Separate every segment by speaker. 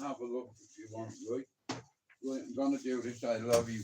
Speaker 1: have a look if you want, right? Right, I'm gonna do this. I love you.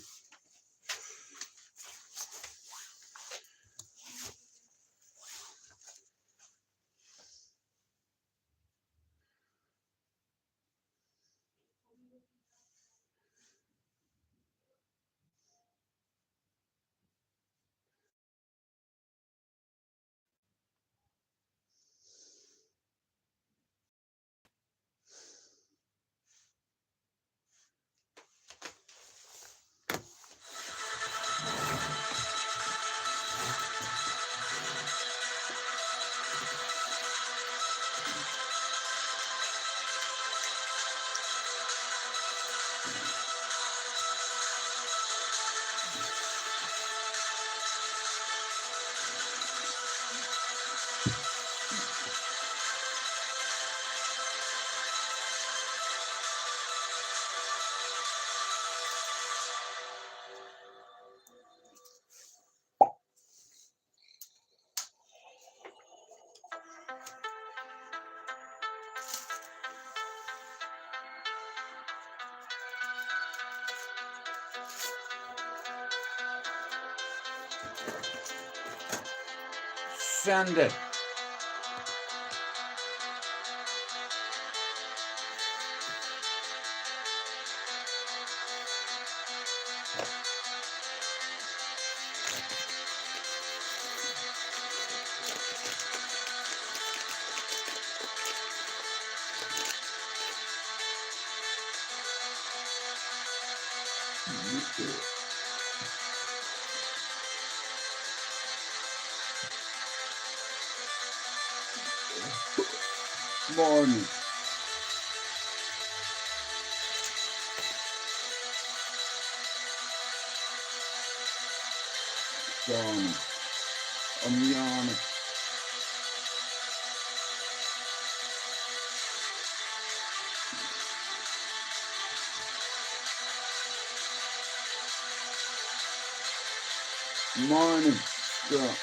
Speaker 1: Send it. Morning. Yawning. I'm yawning. Morning. Yeah.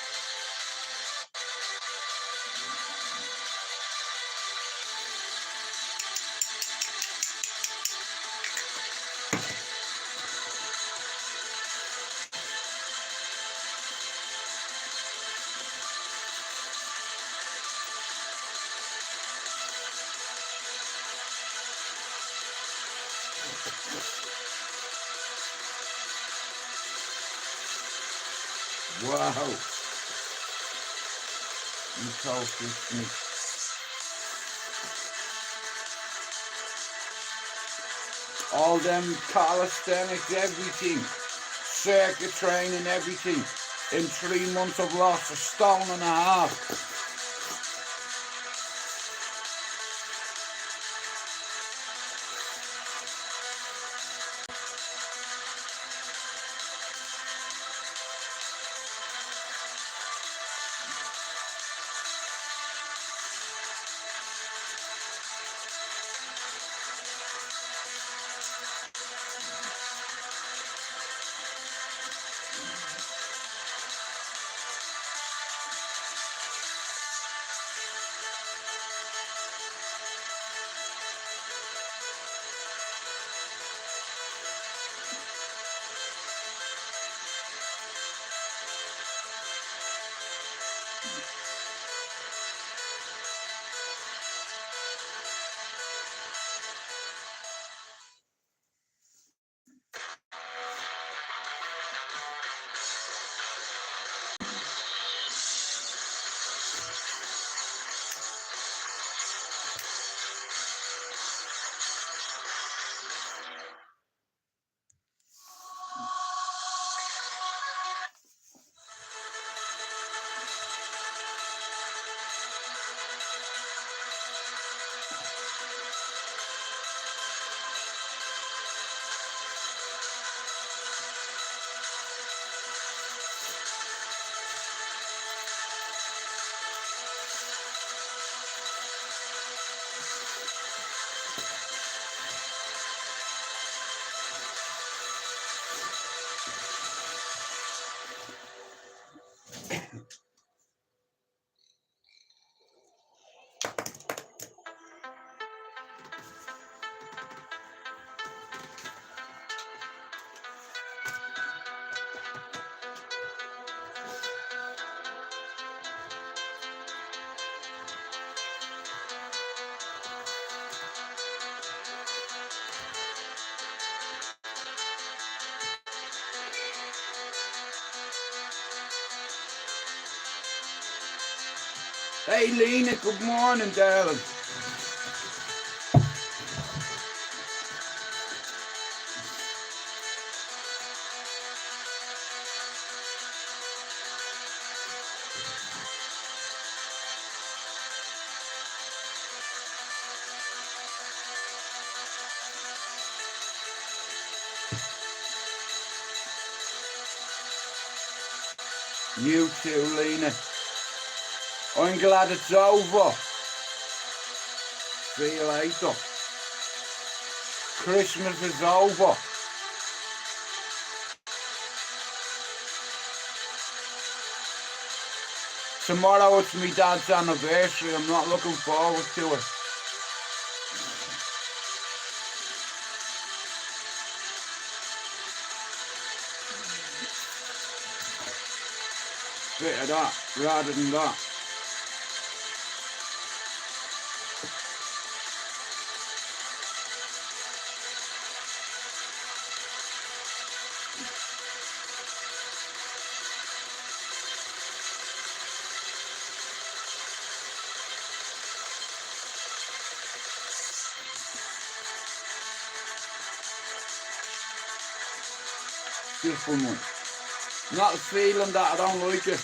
Speaker 1: Wow. You toast this me. All them calisthenics, everything. Circuit training, everything. In 3 months I've lost 1.5 stone. Hey Lena, good morning, darling. You too, Lena. I'm glad it's over. See you later. Christmas is over. Tomorrow it's my dad's anniversary. I'm not looking forward to it. Bit of that rather than that. Just for one. Not a feeling that I don't like it.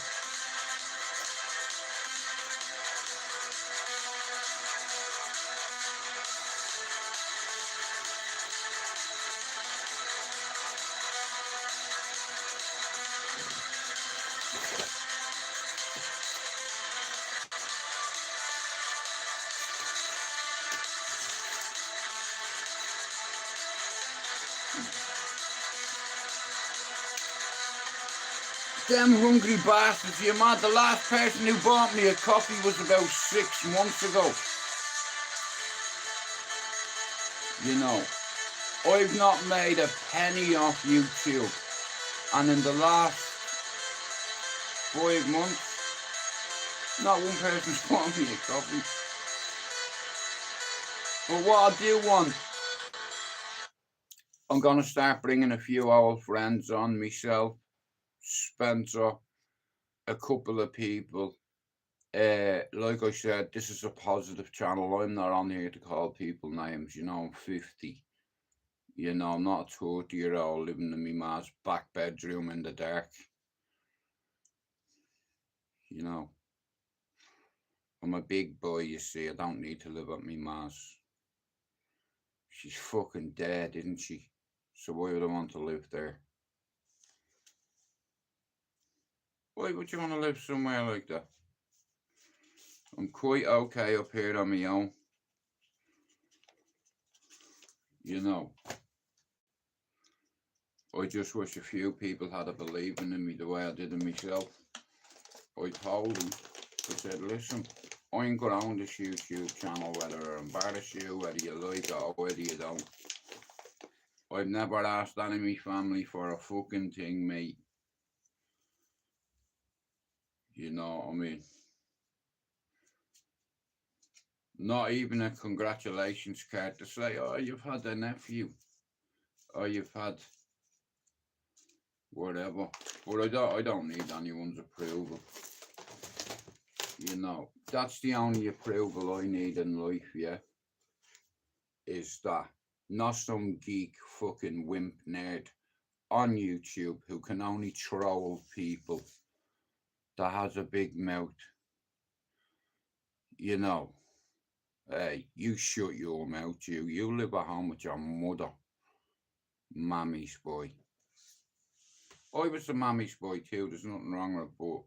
Speaker 1: Them hungry bastards, you mad? The last person who bought me a coffee was about 6 months ago. You know, I've not made a penny off YouTube. And in the last 5 months, not one person's bought me a coffee. But what I do want, I'm going to start bringing a few old friends on, myself, Spencer, a couple of people. Like I said, this is a positive channel. I'm not on here to call people names. You know, I'm 50. You know, I'm not a 30-year-old living in my ma's back bedroom in the dark. You know, I'm a big boy, you see. I don't need to live at my ma's. She's fucking dead, isn't she? So why would I want to live there? Why would you want to live somewhere like that? I'm quite okay up here on my own. You know, I just wish a few people had a believing in me the way I did in myself. I told them, I said, listen, I'm growing this YouTube channel, whether I embarrass you, whether you like it or whether you don't. I've never asked any of my family for a fucking thing, mate. You know what I mean? Not even a congratulations card to say, oh, you've had a nephew, or you've had whatever. But I don't need anyone's approval. You know, that's the only approval I need in life, yeah, is that. Not some geek fucking wimp nerd on YouTube who can only troll people that has a big mouth. You know, hey, you shut your mouth, you. You live at home with your mother, mammy's boy. I was a mammy's boy too, there's nothing wrong with it, but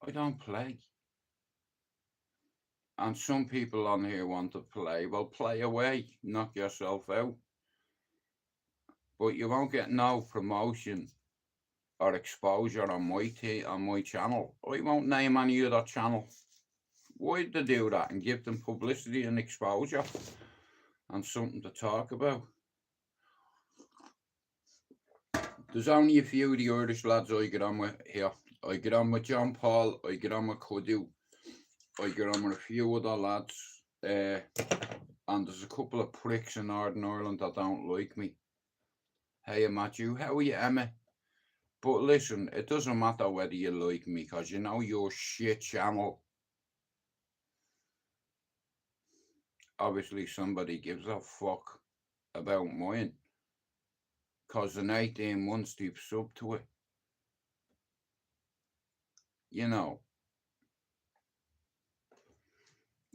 Speaker 1: I don't play. And some people on here want to play. Well, play away, knock yourself out. But you won't get no promotion or exposure on my channel. I won't name any other channel. Why'd they do that and give them publicity and exposure and something to talk about? There's only a few of the Irish lads I get on with here. I get on with John Paul, I get on with Cudu, I get on with a few other lads, and there's a couple of pricks in Northern Ireland that don't like me. Hey Matthew, how are you, Emma? But listen, it doesn't matter whether you like me, because you know your shit channel. Obviously somebody gives a fuck about mine, because in 18 months they've subbed to it. You know,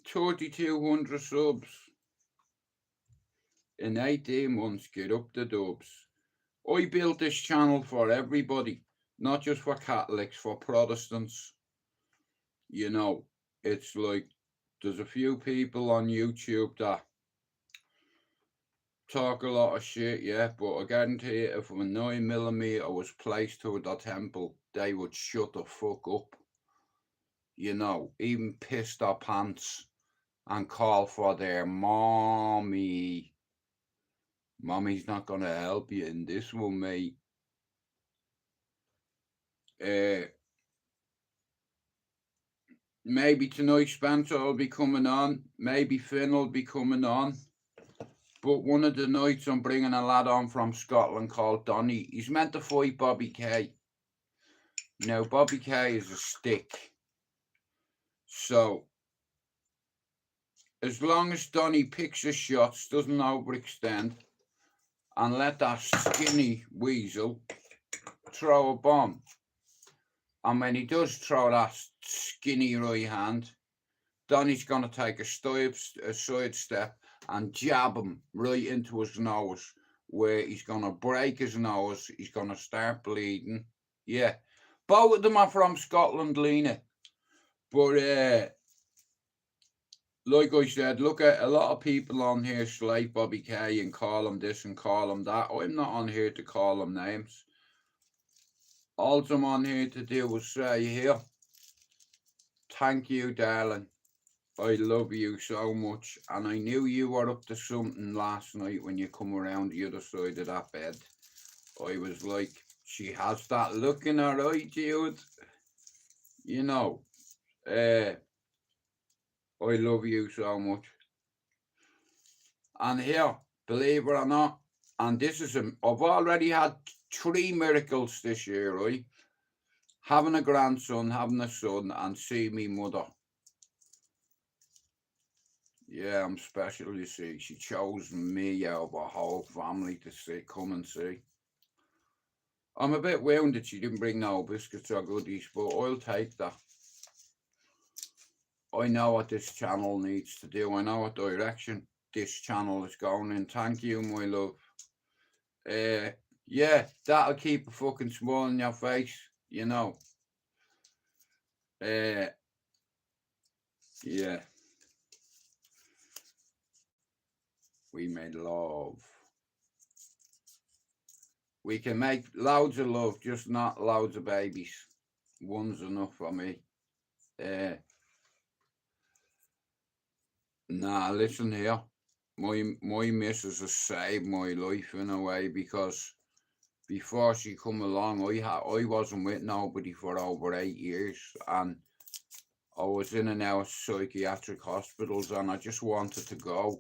Speaker 1: 3,200 subs in 18 months. Get up the dubs. I built this channel for everybody, not just for Catholics, for Protestants. You know, it's like there's a few people on YouTube that talk a lot of shit, yeah, but I guarantee you, if a 9mm was placed to the temple, they would shut the fuck up. You know, even piss their pants and call for their mommy. Mommy's not gonna help you in this one, mate. Maybe tonight Spencer will be coming on. Maybe Finn will be coming on. But one of the nights I'm bringing a lad on from Scotland called Donny. He's meant to fight Bobby Kay. Now, Bobby Kay is a stick. So, as long as Donny picks his shots, doesn't overextend, and let that skinny weasel throw a bomb. And when he does throw that skinny right hand, Donny's going to take a side step and jab him right into his nose, where he's going to break his nose. He's going to start bleeding. Yeah. Both of them are from Scotland, Lena. But, like I said, look at a lot of people on here slate Bobby Kay and call him this and call him that. I'm not on here to call him names. All I'm on here to do is say here, thank you, darling. I love you so much, and I knew you were up to something last night when you come around the other side of that bed. I was like, she has that look in her eye, Jude. You know, I love you so much. And here, believe it or not, and this is I've already had 3 miracles this year, right? Having a grandson, having a son, and see me mother. Yeah, I'm special, you see. She chose me out of a whole family to come and see. I'm a bit wounded she didn't bring no biscuits or goodies, but I'll take that. I know what this channel needs to do. I know what direction this channel is going in. Thank you, my love. Yeah, that'll keep a fucking smile on your face, you know. Yeah. We made love. We can make loads of love, just not loads of babies. One's enough for me. Nah, listen here. My missus has saved my life in a way, because before she come along, I wasn't with nobody for over 8 years, and I was in and out of psychiatric hospitals, and I just wanted to go.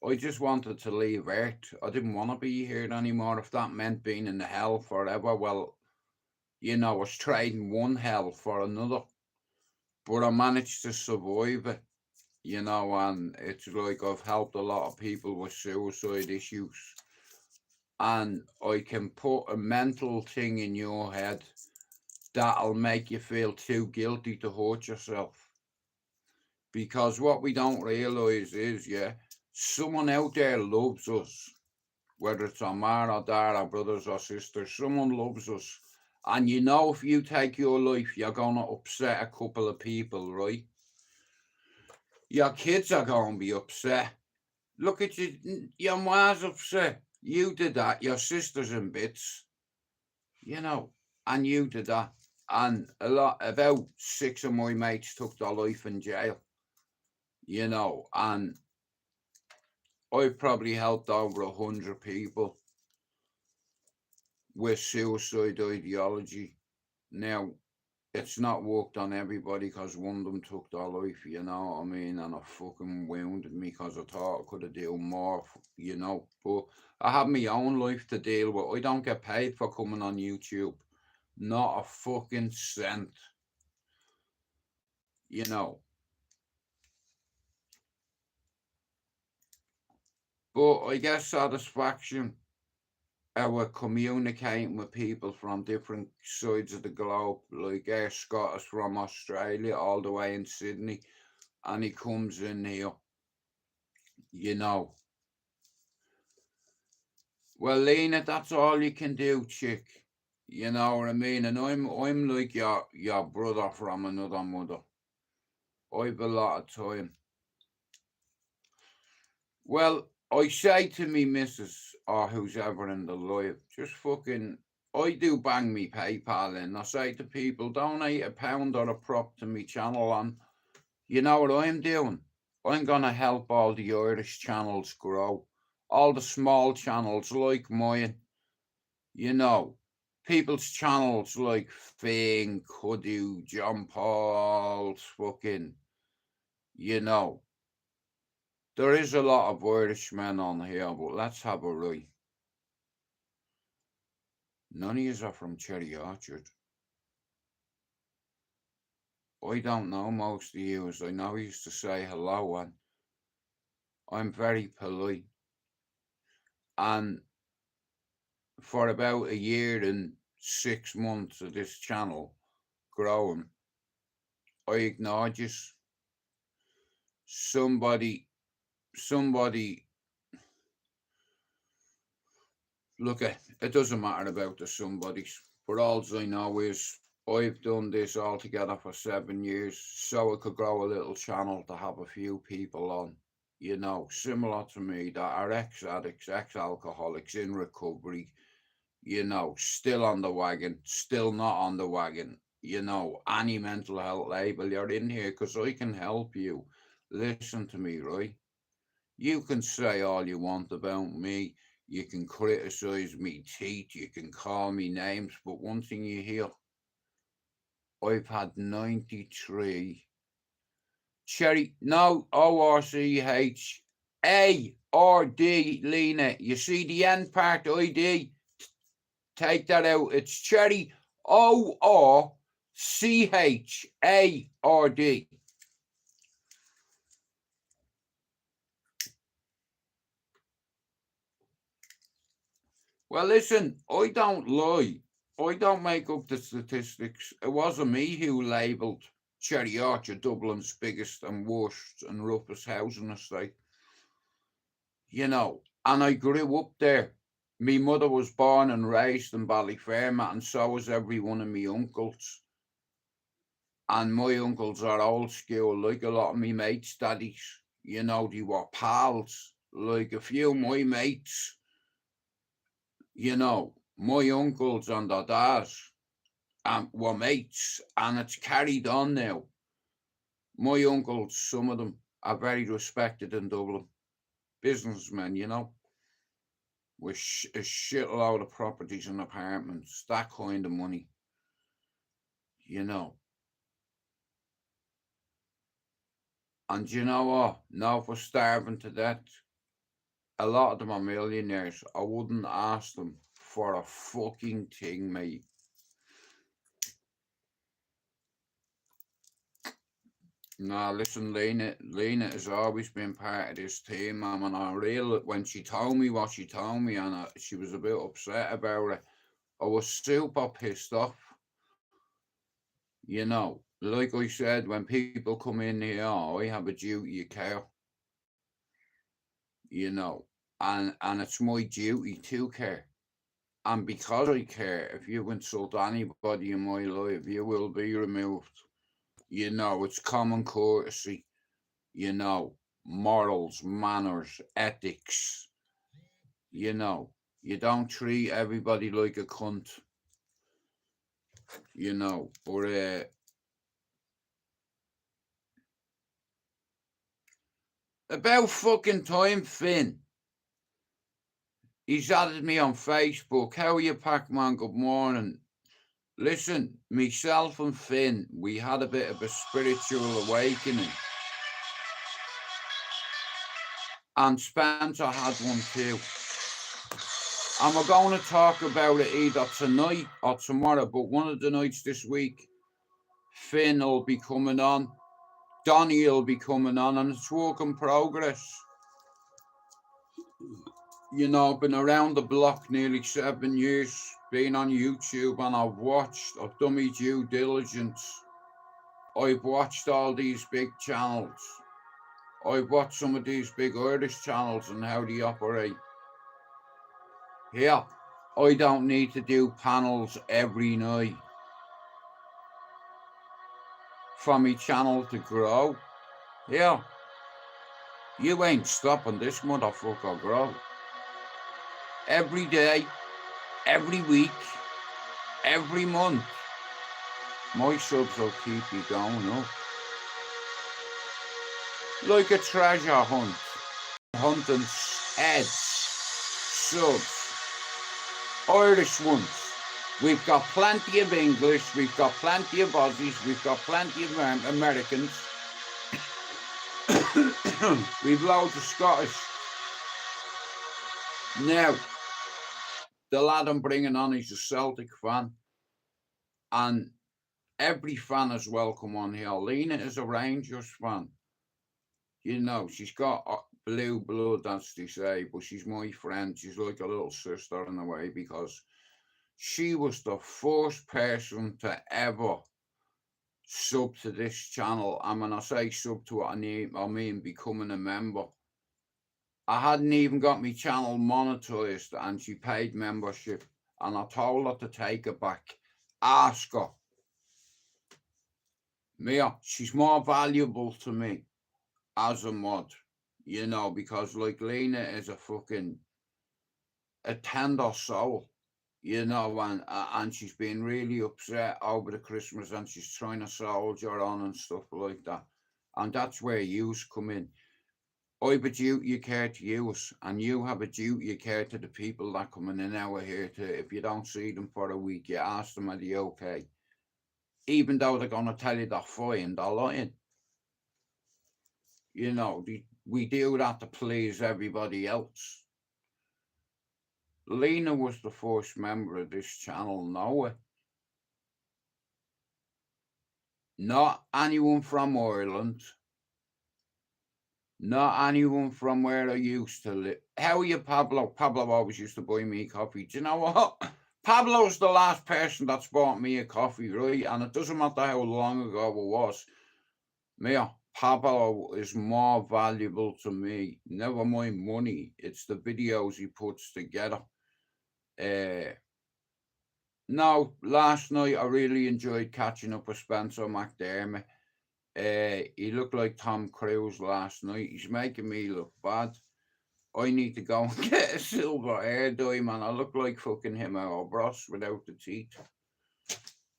Speaker 1: I just wanted to leave Earth. I didn't want to be here anymore. If that meant being in the hell forever, well, you know, I was trading one hell for another. But I managed to survive it, you know, and it's like I've helped a lot of people with suicide issues. And I can put a mental thing in your head that'll make you feel too guilty to hurt yourself. Because what we don't realise is, yeah, someone out there loves us. Whether it's our mom or dad, our brothers or sisters, someone loves us. And you know, if you take your life, you're going to upset a couple of people, right? Your kids are going to be upset. Look at you, your mom's upset. You did that. Your sister's in bits, you know, and you did that. And about 6 of my mates took their life in jail, you know, and I've probably helped over 100 people with suicide ideology. Now, it's not worked on everybody, because one of them took their life, you know what I mean, and it fucking wounded me, because I thought I could have done more, you know, but I have my own life to deal with. I don't get paid for coming on YouTube. Not a fucking cent. You know. But I get satisfaction our communicating with people from different sides of the globe, like Scott is from Australia, all the way in Sydney, and he comes in here, you know. Well, Lena, that's all you can do, chick. You know what I mean? And I'm like your brother from another mother. I've a lot of time. Well, I say to me missus or who's ever in the live, just fucking, I do bang me PayPal in. I say to people, donate £1 or a prop to me channel, and you know what I'm doing? I'm gonna help all the Irish channels grow. All the small channels like mine, you know. People's channels like Finn, Kudu, John Paul's fucking, you know. There is a lot of Irishmen on here, but let's have a right. None of yous are from Cherry Orchard. I don't know most of yous. I know you used to say hello, and I'm very polite. And for about a year and 6 months of this channel growing, I ignored you. Somebody, look at it, doesn't matter about the somebodies, but all I know is I've done this all together for 7 years so I could grow a little channel to have a few people on, you know, similar to me that are ex-addicts, ex-alcoholics in recovery, you know, still on the wagon, still not on the wagon, you know, any mental health label, you're in here because I can help you. Listen to me, right? You can say all you want about me. You can criticize me teeth. You can call me names. But one thing you hear, I've had 93 cherry, no ORCHARD, Lena. You see the end part ID? Take that out. It's cherry ORCHARD. Well, listen, I don't lie. I don't make up the statistics. It wasn't me who labelled Cherry Orchard Dublin's biggest and worst and roughest housing estate. You know, and I grew up there. Me mother was born and raised in Ballyfermot, and so was every one of me uncles. And my uncles are old school, like a lot of me mates' daddies. You know, they were pals. Like a few of my mates, you know, my uncles and their dads were mates, and it's carried on now. My uncles, some of them, are very respected in Dublin. Businessmen, you know, with a shitload of properties and apartments, that kind of money, you know. And you know what? Now for starving to death, a lot of them are millionaires. I wouldn't ask them for a fucking thing, mate. No, listen, Lena has always been part of this team. I mean, I real when she told me what she told me, and she was a bit upset about it. I was super pissed off. You know, like I said, when people come in here, I have a duty of care. You know, and it's my duty to care. And because I care, if you insult anybody in my life, you will be removed. You know, it's common courtesy. You know, morals, manners, ethics. You know, you don't treat everybody like a cunt. You know, but about fucking time, Finn. He's added me on Facebook. How are you, Pac-Man? Good morning. Listen, myself and Finn, we had a bit of a spiritual awakening. And Spencer had one too. And we're going to talk about it either tonight or tomorrow, but one of the nights this week, Finn will be coming on, Donnie will be coming on, and it's work in progress. You know, I've been around the block nearly 7 years, been on YouTube, and I've done my due diligence. I've watched all these big channels. I've watched some of these big Irish channels and how they operate. Here, I don't need to do panels every night for my channel to grow. Here, you ain't stopping this motherfucker grow. Every day, every week, every month, my subs will keep you going up. Like a treasure hunt. Hunting heads, subs, Irish ones. We've got plenty of English, we've got plenty of Aussies, we've got plenty of Americans. We've loads of Scottish. Now, the lad I'm bringing on, he's a Celtic fan. And every fan is welcome on here. Lena is a Rangers fan. You know, she's got blue blood, as they say, but she's my friend. She's like a little sister in a way, because she was the first person to ever sub to this channel. And when I say sub to it, I mean becoming a member. I hadn't even got my channel monetized, and she paid membership, and I told her to take it back. Ask her. Mia, she's more valuable to me as a mod, you know, because like Lena is a tender soul, you know, and she's been really upset over the Christmas, and she's trying to soldier on and stuff like that. And that's where yous come in. I have a duty of care to yous, and you have a duty of care to the people that come in an hour here to, if you don't see them for a week, you ask them, are they okay? Even though they're going to tell you they're fine, they're lying. You know, we do that to please everybody else. Lena was the first member of this channel, Noah. Not anyone from Ireland. Not anyone from where I used to live. How are you, Pablo? Pablo always used to buy me coffee. Do you know what? Pablo's the last person that's bought me a coffee, right? And it doesn't matter how long ago it was. Mia, Pablo is more valuable to me. Never mind money. It's the videos he puts together. No, last night I really enjoyed catching up with Spencer McDermott. He looked like Tom Cruise last night. He's making me look bad. I need to go and get a silver hair dye, man. I look like fucking him or Bros without the teeth.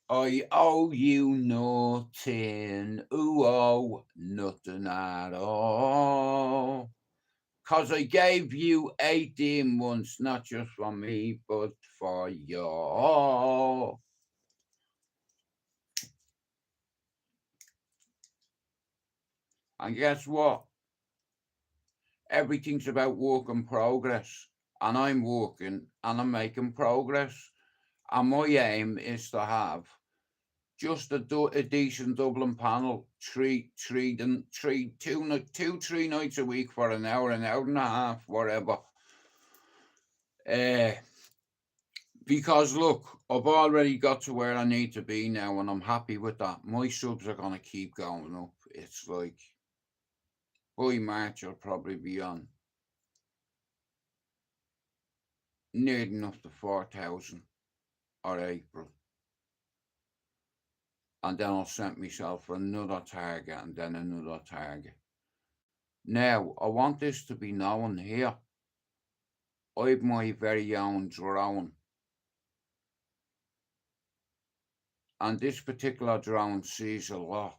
Speaker 1: I owe you nothing. Ooh, oh, nothing at all. 'Cause I gave you 18 months, not just for me, but for you. And guess what? Everything's about work in progress. And I'm working and I'm making progress. And my aim is to have just a decent Dublin panel, 3 nights a week for an hour and a half, whatever. Because look, I've already got to where I need to be now, and I'm happy with that. My subs are going to keep going up. It's like, by March, I'll probably be on near enough to 4,000, or April. And then I'll set myself another target, and then another target. Now, I want this to be known here. I have my very own drone. And this particular drone sees a lot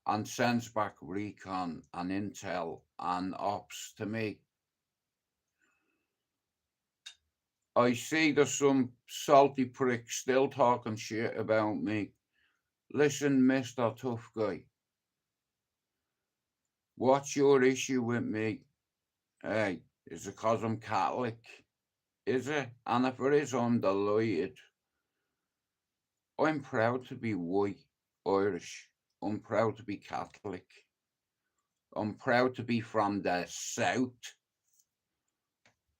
Speaker 1: and sends back recon and intel and ops to me. I see there's some salty pricks still talking shit about me. Listen, Mr. Tough Guy. What's your issue with me? Hey, is it because I'm Catholic? is it? And if it is, I'm delighted. I'm proud to be white, Irish. I'm proud to be Catholic. I'm proud to be from the South.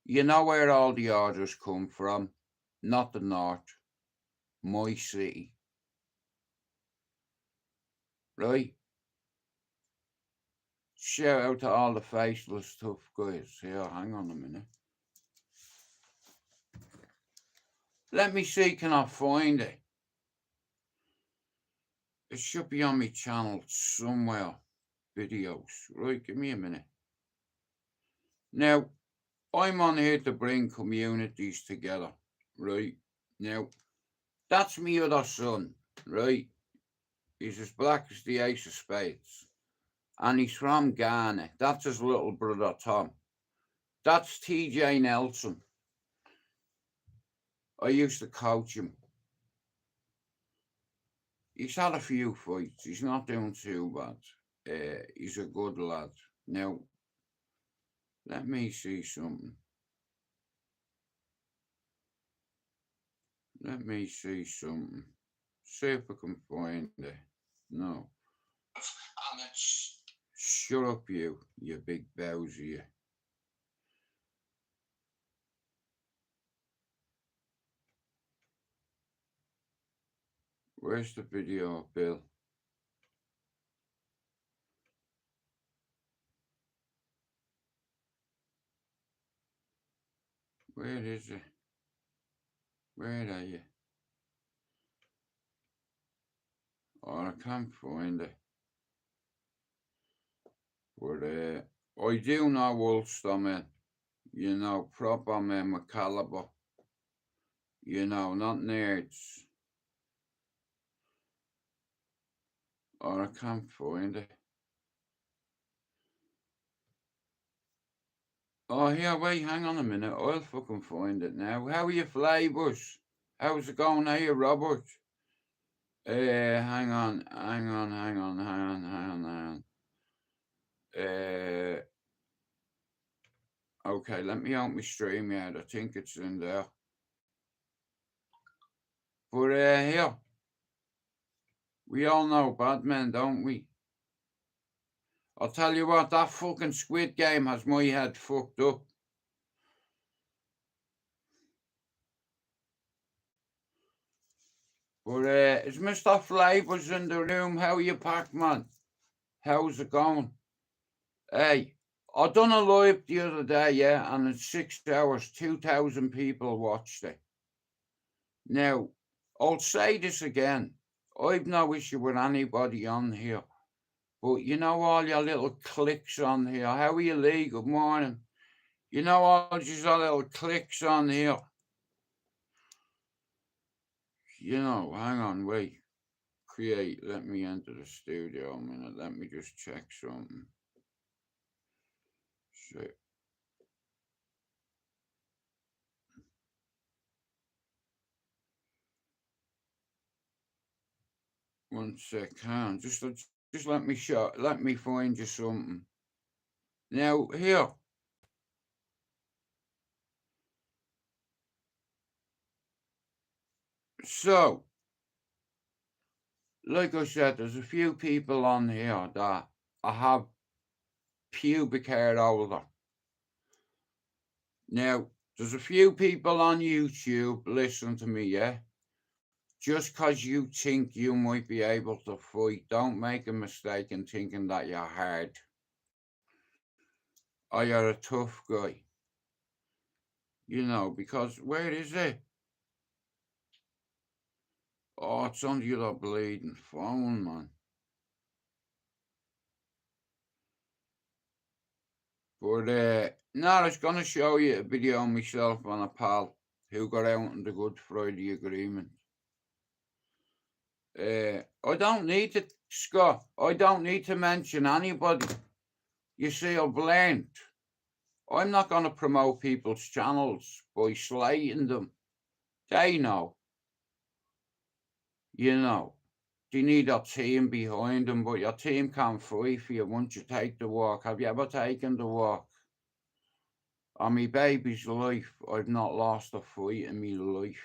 Speaker 1: You know where all the orders come from? Not the North. My city. Right? Shout out to all the faceless tough guys. Here, hang on a minute. Let me see, can I find it? It should be on my channel somewhere. Videos. Right, give me a minute. Now, I'm on here to bring communities together. Right? Now, that's me other son. Right? He's as black as the ace of spades. And he's from Ghana. That's his little brother, Tom. That's TJ Nelson. I used to coach him. He's had a few fights. He's not doing too bad. He's a good lad. Now, let me see something. Let me see something. See if I can find it. No. And it's... Shut up, you big bowser. Where's the video, Bill? Where is it? Where are you? Oh, I can't find it. But I do know Ulster, man. You know, proper men with caliber. You know, not nerds. Or I can't find it. Oh, here, wait, hang on a minute. I'll fucking find it now. How are your flavors? How's it going here, Robert? Hang on. Okay, let me open my stream yet. I think it's in there. But here, we all know Batman, don't we? I'll tell you what, that fucking Squid Game has my head fucked up. But is Mr. Flavors in the room? How are you, Pac-Man? How's it going? Hey, I done a live the other day, yeah, and in 6 hours, 2,000 people watched it. Now, I'll say this again. I've no issue with anybody on here. But you know all your little clicks on here. How are you, Lee? Good morning. You know all these little clicks on here. You know, hang on, wait. Create, let me enter the studio a minute. Let me just check something. So, 1 second. Just let me find you something. Now here. So, like I said, there's a few people on here that I have pubic hair older. Now, there's a few people on YouTube, listen to me, yeah? Just because you think you might be able to fight, don't make a mistake in thinking that you're hard. Or you're a tough guy. You know, because where is it? Oh, it's on the other bleeding phone, man. But no, I was going to show you a video of myself and a pal who got out in the Good Friday Agreement. I don't need to, Scott, I don't need to mention anybody. You see, I've learned. I'm not going to promote people's channels by slating them. They know. You know, they need a team behind them, but your team can't fight for you once you take the walk. Have you ever taken the walk? On me baby's life, I've not lost a fight in me life.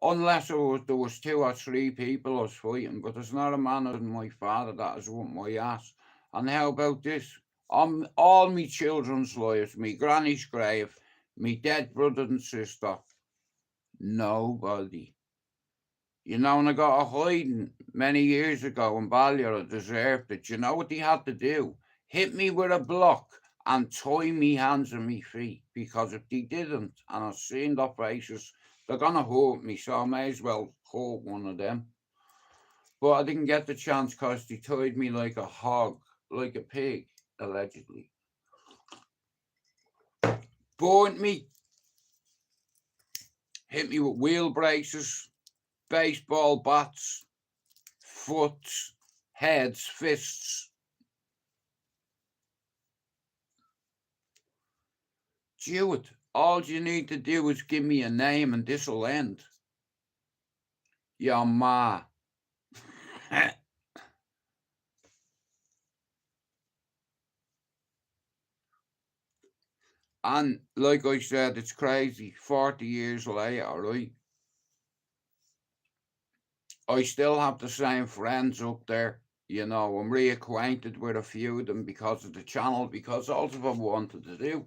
Speaker 1: Unless there was 2 or 3 people I was fighting, but there's not a man other than my father that has whooped my ass. And how about this? On all me children's lives, me granny's grave, me dead brother and sister, nobody. You know, when I got a hiding many years ago in Ballier, I deserved it. You know what they had to do? Hit me with a block and tie me hands and me feet. Because if they didn't, and I've seen their faces, they're gonna hurt me, so I may as well hurt one of them. But I didn't get the chance because they tied me like a hog, like a pig, allegedly. Burnt me, hit me with wheel braces, baseball bats, foots, heads, fists. Jewett, all you need to do is give me a name and this'll end. Your ma. And like I said, it's crazy. 40 years later, right? I still have the same friends up there. You know, I'm reacquainted with a few of them because of the channel, because all of I wanted to do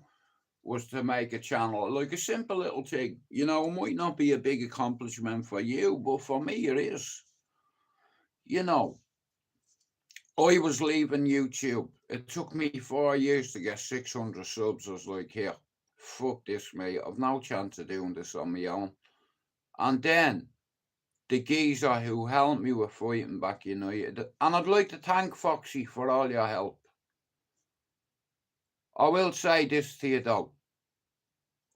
Speaker 1: was to make a channel, like a simple little thing. You know, it might not be a big accomplishment for you, but for me it is. You know, I was leaving YouTube. It took me 4 years to get 600 subs. I was like, here, fuck this, mate. I've no chance of doing this on my own. And then the geezer who helped me with fighting back United, and I'd like to thank Foxy for all your help. I will say this to you though.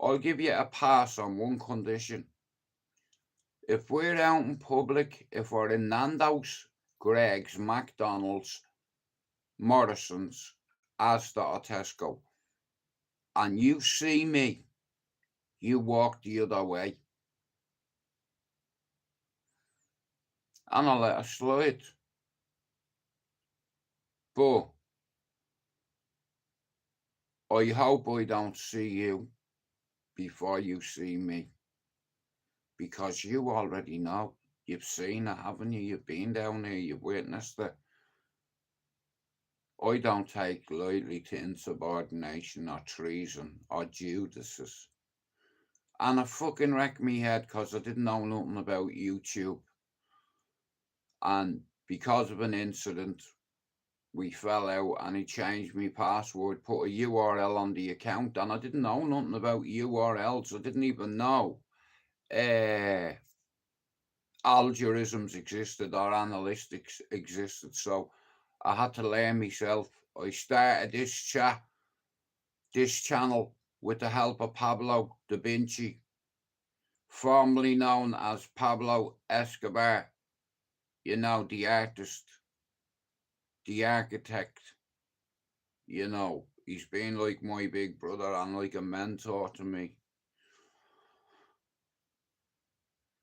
Speaker 1: I'll give you a pass on one condition. If we're out in public, if we're in Nando's, Greg's, McDonald's, Morrison's, Asda or Tesco, and you see me, you walk the other way. And I'll let it slide. But I hope I don't see you before you see me. Because you already know. You've seen it, haven't you? You've been down here, you've witnessed it. I don't take lightly to insubordination or treason or Judases. And I fucking wrecked me head because I didn't know nothing about YouTube. And because of an incident, we fell out and he changed my password, put a URL on the account, and I didn't know nothing about URLs. I didn't even know algorithms existed or analytics existed. So I had to learn myself. I started this channel with the help of Pablo Da Vinci, formerly known as Pablo Escobar. You know, the artist, the architect. You know, he's been like my big brother and like a mentor to me.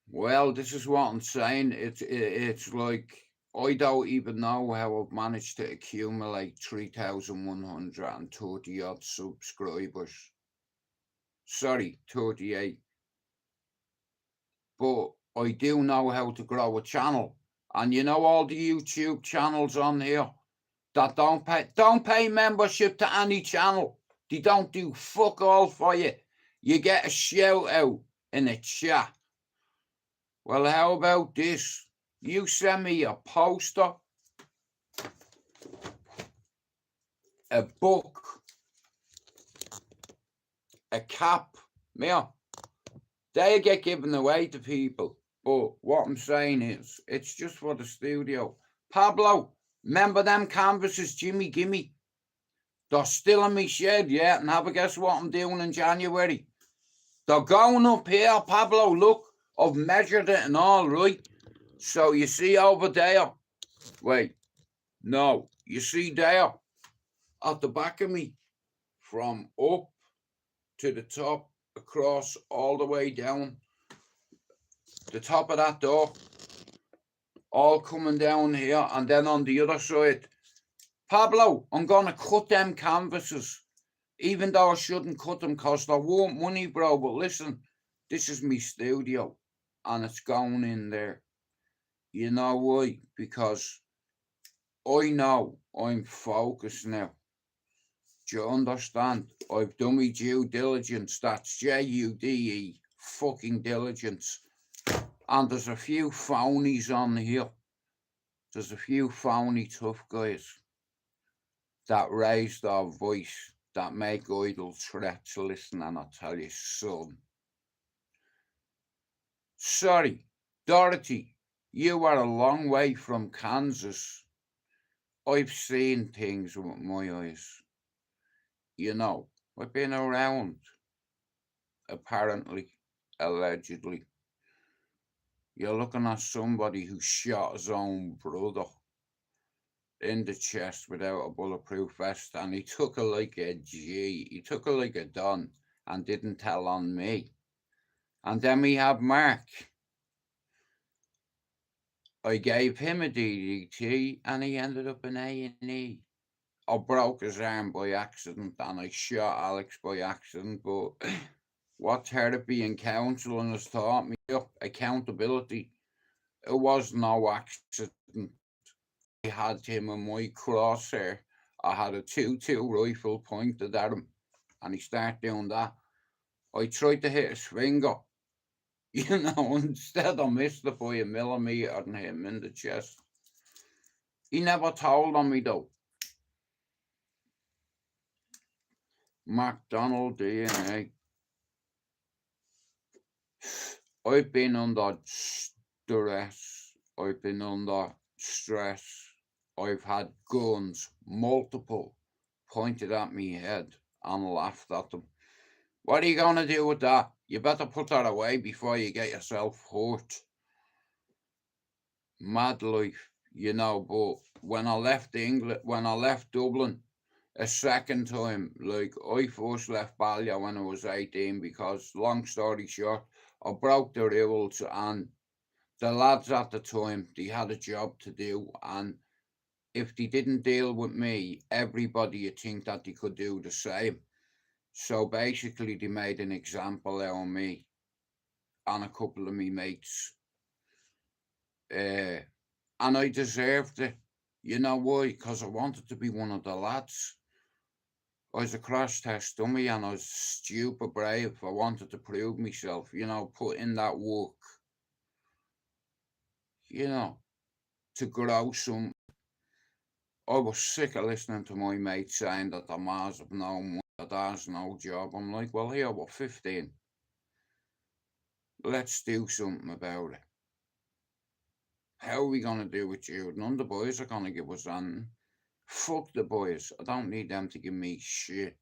Speaker 1: Well, this is what I'm saying. It's like I don't even know how I've managed to accumulate 3,130 odd subscribers. Sorry, 38. But I do know how to grow a channel. And you know all the YouTube channels on here that don't pay membership to any channel. They don't do fuck all for you. You get a shout out in a chat. Well, how about this? You send me a poster, a book, a cap. Yeah, they get given away to people. But what I'm saying is, it's just for the studio. Pablo, remember them canvases, Jimmy Gimme? They're still in my shed, yeah, and have a guess what I'm doing in January? They're going up here, Pablo, look. I've measured it and all, right? So you see over there, wait, no, you see there, at the back of me, from up to the top, across, all the way down, the top of that door, all coming down here, and then on the other side. Pablo, I'm going to cut them canvases Even though I shouldn't cut them because I want money, bro. But listen, this is me studio and it's going in there. You know why? Because I know I'm focused now. Do you understand? I've done my due diligence. That's JUDE fucking diligence. And there's a few phonies on here. There's a few phony tough guys that raise their voice, that make idle threats. Listen, and I tell you, son. Sorry, Dorothy, you are a long way from Kansas. I've seen things with my eyes. You know, I've been around, apparently, allegedly. You're looking at somebody who shot his own brother in the chest without a bulletproof vest, and he took it like a G. He took it like a Don and didn't tell on me. And then we have Mark. I gave him a DDT and he ended up in A&E. I broke his arm by accident and I shot Alex by accident, but what therapy and counselling has taught me, accountability. It was no accident. I had him in my crosshair. I had a 2-2 rifle pointed at him and he started doing that. I tried to hit his finger, you know, instead I missed it by a millimetre and hit him in the chest. He never told on me though. McDonald DNA. I've been under stress. I've been under stress. I've had guns, multiple, pointed at me head and laughed at them. What are you going to do with that? You better put that away before you get yourself hurt. Mad life, you know, but when I left England, when I left Dublin, a second time, like I first left Ballier when I was 18 because, long story short, I broke the rules and the lads at the time, they had a job to do, and if they didn't deal with me, everybody would think that they could do the same. So basically they made an example out of me and a couple of me mates. And I deserved it. You know why? Because I wanted to be one of the lads. I was a crash test dummy and I was stupid brave. I wanted to prove myself, you know, put in that work, you know, to grow some. I was sick of listening to my mates saying that the Mars have no money, that there's no job. I'm like, well, here, we're 15. Let's do something about it. How are we going to do it, you? None of the boys are going to give us anything. Fuck the boys. I don't need them to give me shit.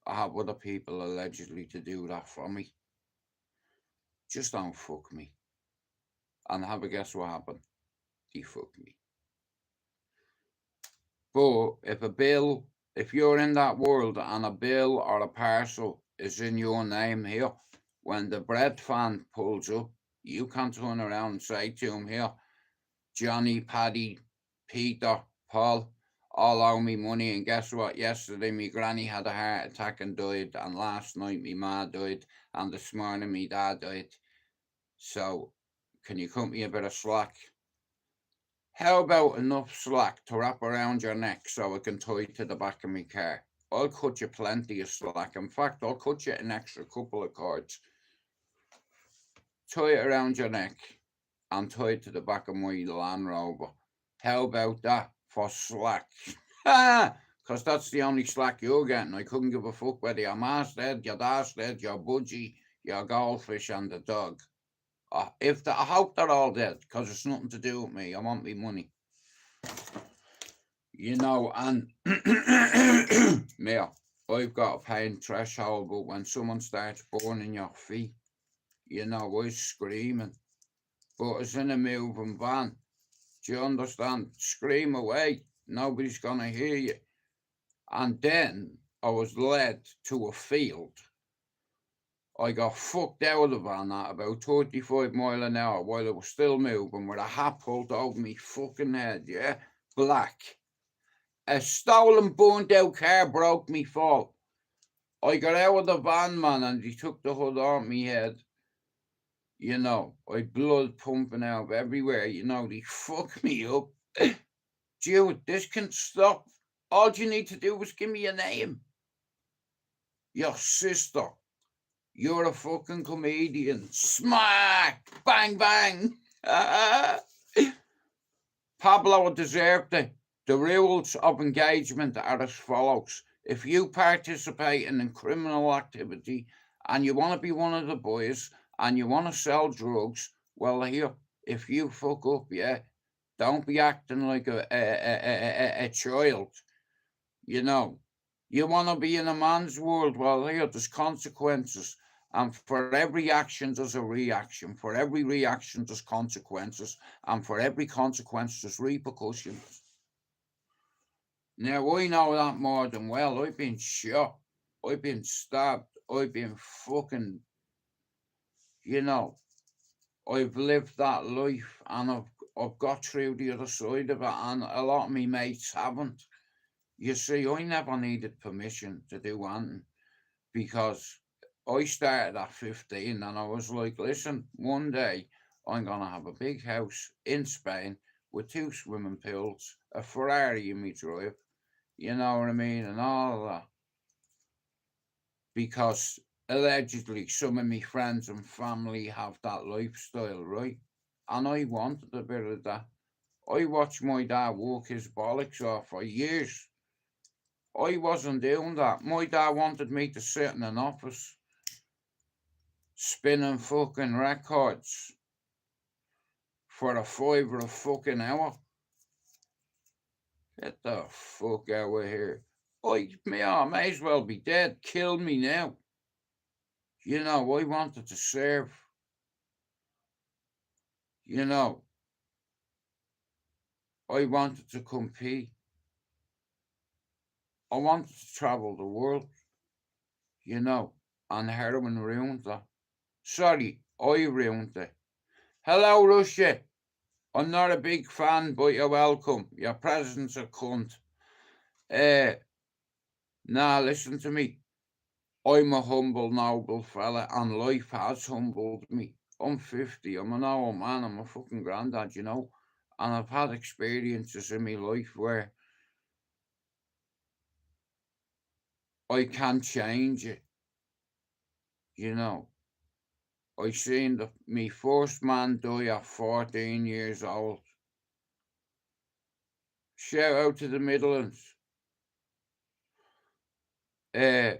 Speaker 1: I have other people allegedly to do that for me. Just don't fuck me. And have a guess what happened? They fucked me. But if you're in that world and a bill or a parcel is in your name here, when the bread fan pulls up, you can turn around and say to him here, Johnny, Paddy, Peter, Paul, all owe me money. And guess what? Yesterday, me granny had a heart attack and died. And last night, me ma died. And this morning, me dad died. So, can you cut me a bit of slack? How about enough slack to wrap around your neck so I can tie it to the back of my car? I'll cut you plenty of slack. In fact, I'll cut you an extra couple of cords. Tie it around your neck and tie it to the back of my Land Rover. How about that for slack? Because that's the only slack you're getting. I couldn't give a fuck whether your ma's dead, your dad's dead, your budgie, your goldfish and the dog. I hope they're all dead because it's nothing to do with me. I want me money. You know, and yeah, I've got a pain threshold, but when someone starts burning your feet, you know, I was screaming. But it's in a moving van. Do you understand? Scream away. Nobody's going to hear you. And then I was led to a field. I got fucked out of the van at about 35 miles an hour while it was still moving with a hat pulled over me fucking head, yeah? Black. A stolen, burnt out car broke me fall. I got out of the van, man, and he took the hood off me head. You know, I blood pumping out everywhere. You know, they fucked me up. Dude, this can stop. All you need to do is give me a name. Your sister. You're a fucking comedian. Smack! Bang, bang! Pablo deserved it. The rules of engagement are as follows. If you participate in criminal activity and you want to be one of the boys and you want to sell drugs, well, here, if you fuck up, yeah, don't be acting like a child. You know, you want to be in a man's world, well, here, there's consequences. And for every action, there's a reaction. For every reaction, there's consequences. And for every consequence, there's repercussions. Now, I know that more than well. I've been shot. I've been stabbed. I've been fucking, you know, I've lived that life and I've got through the other side of it, and a lot of me mates haven't. You see, I never needed permission to do anything because I started at 15 and I was like, listen, one day I'm going to have a big house in Spain with 2 swimming pools, a Ferrari in my drive, you know what I mean, and all that. Because allegedly some of my friends and family have that lifestyle, right? And I wanted a bit of that. I watched my dad work his bollocks off for years. I wasn't doing that. My dad wanted me to sit in an office spinning fucking records for a $5 a fucking hour. Get the fuck out of here. I may as well be dead. Kill me now. You know, I wanted to serve. You know, I wanted to compete. I wanted to travel the world. You know, and heroin ruined that. Sorry, I ruined it. Hello, Russia. I'm not a big fan, but you're welcome. Your presence a cunt. Nah, listen to me. I'm a humble, noble fella, and life has humbled me. I'm 50. I'm an old man. I'm a fucking granddad, you know. And I've had experiences in my life where I can change it. You know, I seen me first man die at 14 years old. Shout out to the Midlands. I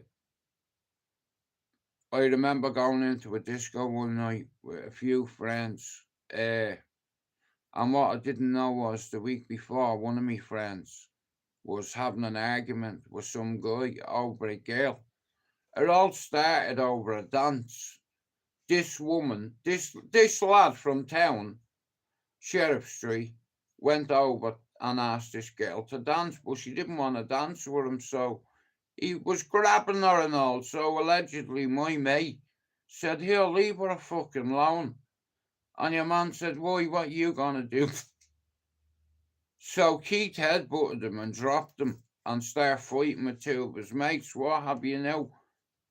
Speaker 1: remember going into a disco one night with a few friends. And what I didn't know was the week before, one of my friends was having an argument with some guy over a girl. It all started over a dance. This woman, this lad from town, Sheriff Street, went over and asked this girl to dance, but she didn't want to dance with him, so he was grabbing her and all. So allegedly my mate said, here, leave her a fucking alone. And your man said, why, what are you gonna do? So Keith headbutted him and dropped him and started fighting with 2 of his mates. What have you know?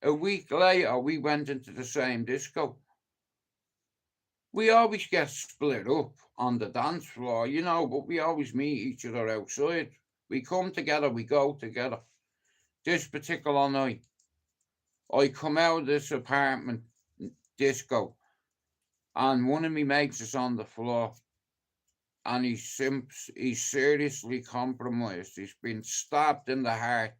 Speaker 1: A week later, we went into the same disco. We always get split up on the dance floor, you know, but we always meet each other outside. We come together, we go together. This particular night, I come out of this apartment disco, and one of my mates is on the floor, and he's seriously compromised. He's been stabbed in the heart,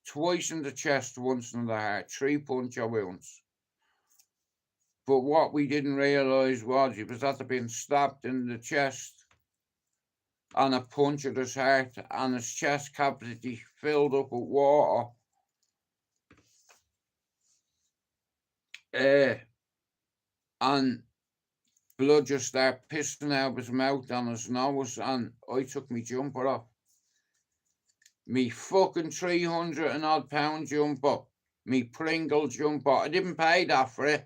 Speaker 1: twice in the chest, once in the heart, 3 puncture wounds. But what we didn't realise was he was after being stabbed in the chest and a punch at his heart, and his chest cavity filled up with water. And blood just started pissing out of his mouth and his nose, and I took me jumper off. Me fucking 300 and odd pound jumper. Me Pringle jumper. I didn't pay that for it.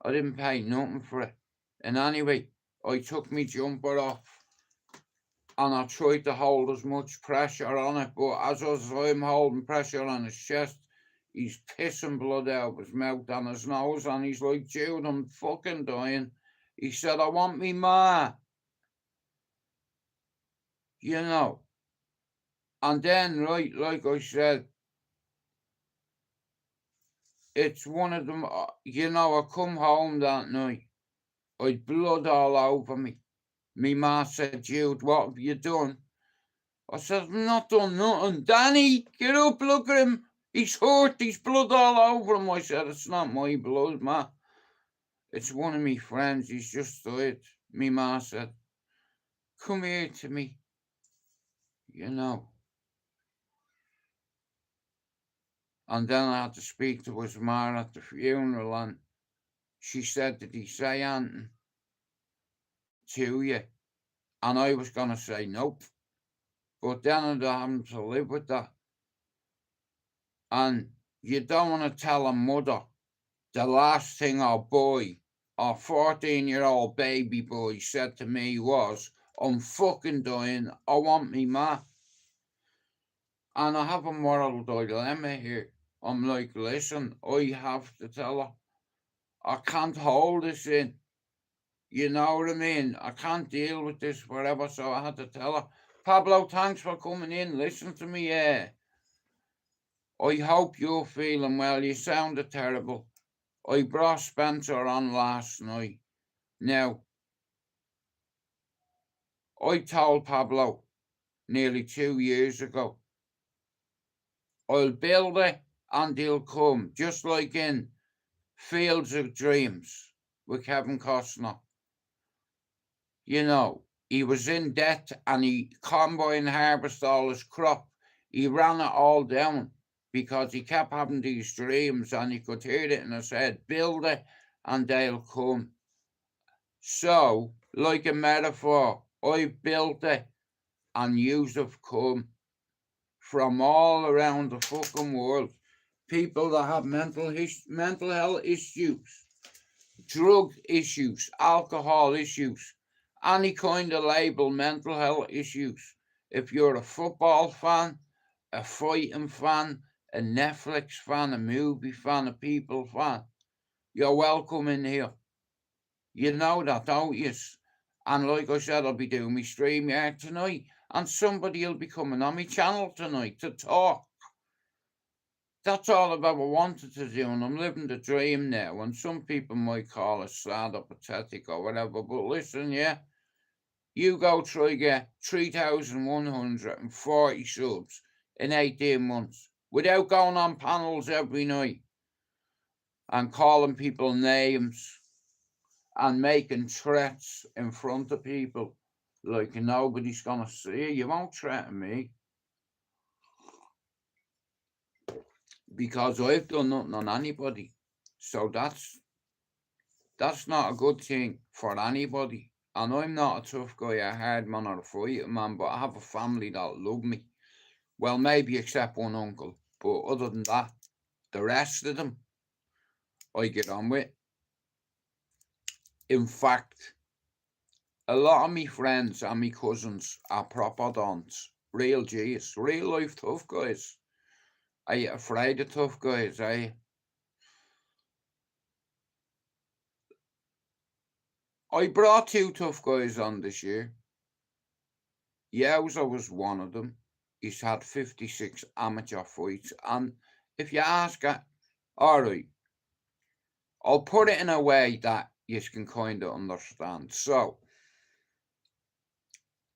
Speaker 1: I didn't pay nothing for it. And anyway, I took me jumper off. and I tried to hold as much pressure on it, but as I'm holding pressure on his chest, he's pissing blood out of his mouth and his nose, and he's like, Jude, I'm fucking dying. He said, I want me ma. You know. And then, right, like I said, it's one of them, you know, I come home that night, I'd blood all over me. Me ma said, Jude, what have you done? I said, I've not done nothing. Danny, get up, look at him. He's hurt, he's blood all over him. I said, it's not my blood, ma. It's one of me friends, he's just died. Me ma said, come here to me. You know. And then I had to speak to his ma at the funeral, and she said, did he say anything to you? And I was going to say nope. But then I'd having to live with that. And you don't want to tell a mother the last thing our boy, our 14-year-old baby boy, said to me was, I'm fucking dying, I want me ma. And I have a moral dilemma here. I'm like, listen, I have to tell her. I can't hold this in. You know what I mean? I can't deal with this forever, so I had to tell her. Pablo, thanks for coming in. Listen to me, I hope you're feeling well. You sounded terrible. I brought Spencer on last night. Now, I told Pablo nearly 2 years ago, I'll build it and he'll come, just like in Fields of Dreams with Kevin Costner. You know, he was in debt and he combine harvested all his crop. He ran it all down because he kept having these dreams and he could hear it in his head, build it and they'll come. So, like a metaphor, I built it and yous have come from all around the fucking world. People that have mental health issues, drug issues, alcohol issues, any kind of label mental health issues. If you're a football fan, a fighting fan, a Netflix fan, a movie fan, a people fan, you're welcome in here. You know that, don't you? And like I said, I'll be doing my stream here tonight, and somebody will be coming on my channel tonight to talk. That's all I've ever wanted to do, and I'm living the dream now. And some people might call it sad or pathetic or whatever, but listen, yeah, you go try get 3,140 subs in 18 months without going on panels every night and calling people names and making threats in front of people like nobody's gonna see you. You won't threaten me because I've done nothing on anybody. So that's not a good thing for anybody. And I'm not a tough guy, a hard man or a fighting man, but I have a family that love me. Well, maybe except one uncle, but other than that, the rest of them, I get on with. In fact, a lot of me friends and me cousins are proper dons, real G's, real life tough guys. I ain't afraid of tough guys, I brought 2 tough guys on this year. Yowza was one of them. He's had 56 amateur fights, and if you ask her, alright, I'll put it in a way that you can kind of understand. So,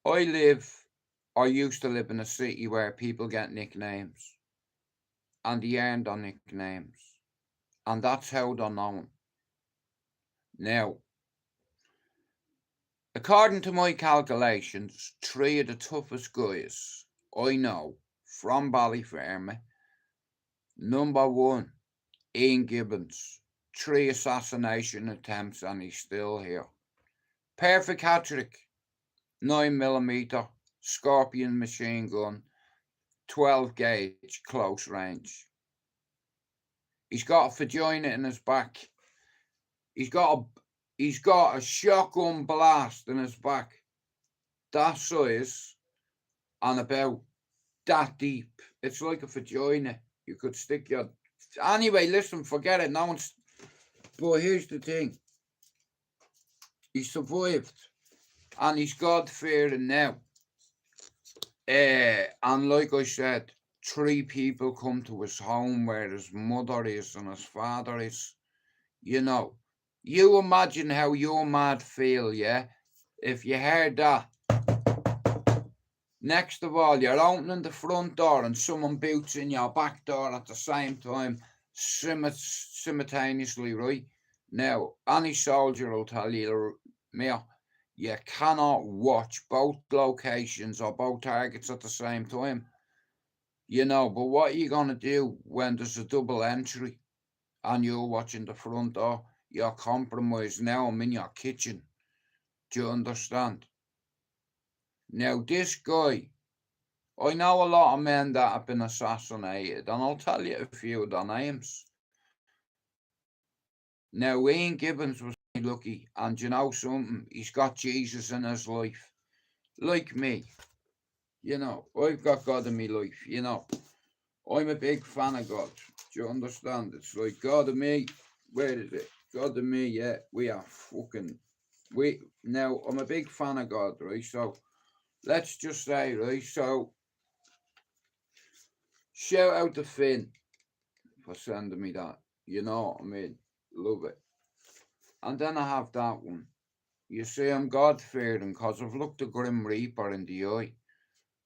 Speaker 1: I used to live in a city where people get nicknames, and they earned on nicknames, and that's how they're known. Now, according to my calculations, 3 of the toughest guys I know from Ballyfermot, number 1, Ian Gibbons, 3 assassination attempts and he's still here. Perfect hat-trick, 9mm, Scorpion machine gun, 12 gauge, close range. He's got a vagina in his back. He's got a shotgun blast in his back. that size and about that deep. It's like a vagina. You could stick your... Anyway, listen, forget it. No one's... But here's the thing. He survived. And he's God-fearing now. And like I said, 3 people come to his home where his mother is and his father is. You know, you imagine how your mad feel, yeah? If you heard that. Next of all, you're opening the front door and someone boots in your back door at the same time, simultaneously, right? Now, any soldier will tell you, Mia, you cannot watch both locations or both targets at the same time. You know, but what are you going to do when there's a double entry and you're watching the front door? You're compromised. Now I'm in your kitchen. Do you understand? Now, this guy, I know a lot of men that have been assassinated, and I'll tell you a few of their names. Now, Ian Gibbons was lucky, and you know something? He's got Jesus in his life. Like me. You know, I've got God in my life, you know. I'm a big fan of God. Do you understand? It's like God and me. Where is it? God and me, yeah. We are fucking... Now, I'm a big fan of God, right? So, let's just say, right? So, shout out to Finn for sending me that. You know what I mean? Love it. And then I have that one. You see, I'm God-fearing because I've looked the Grim Reaper in the eye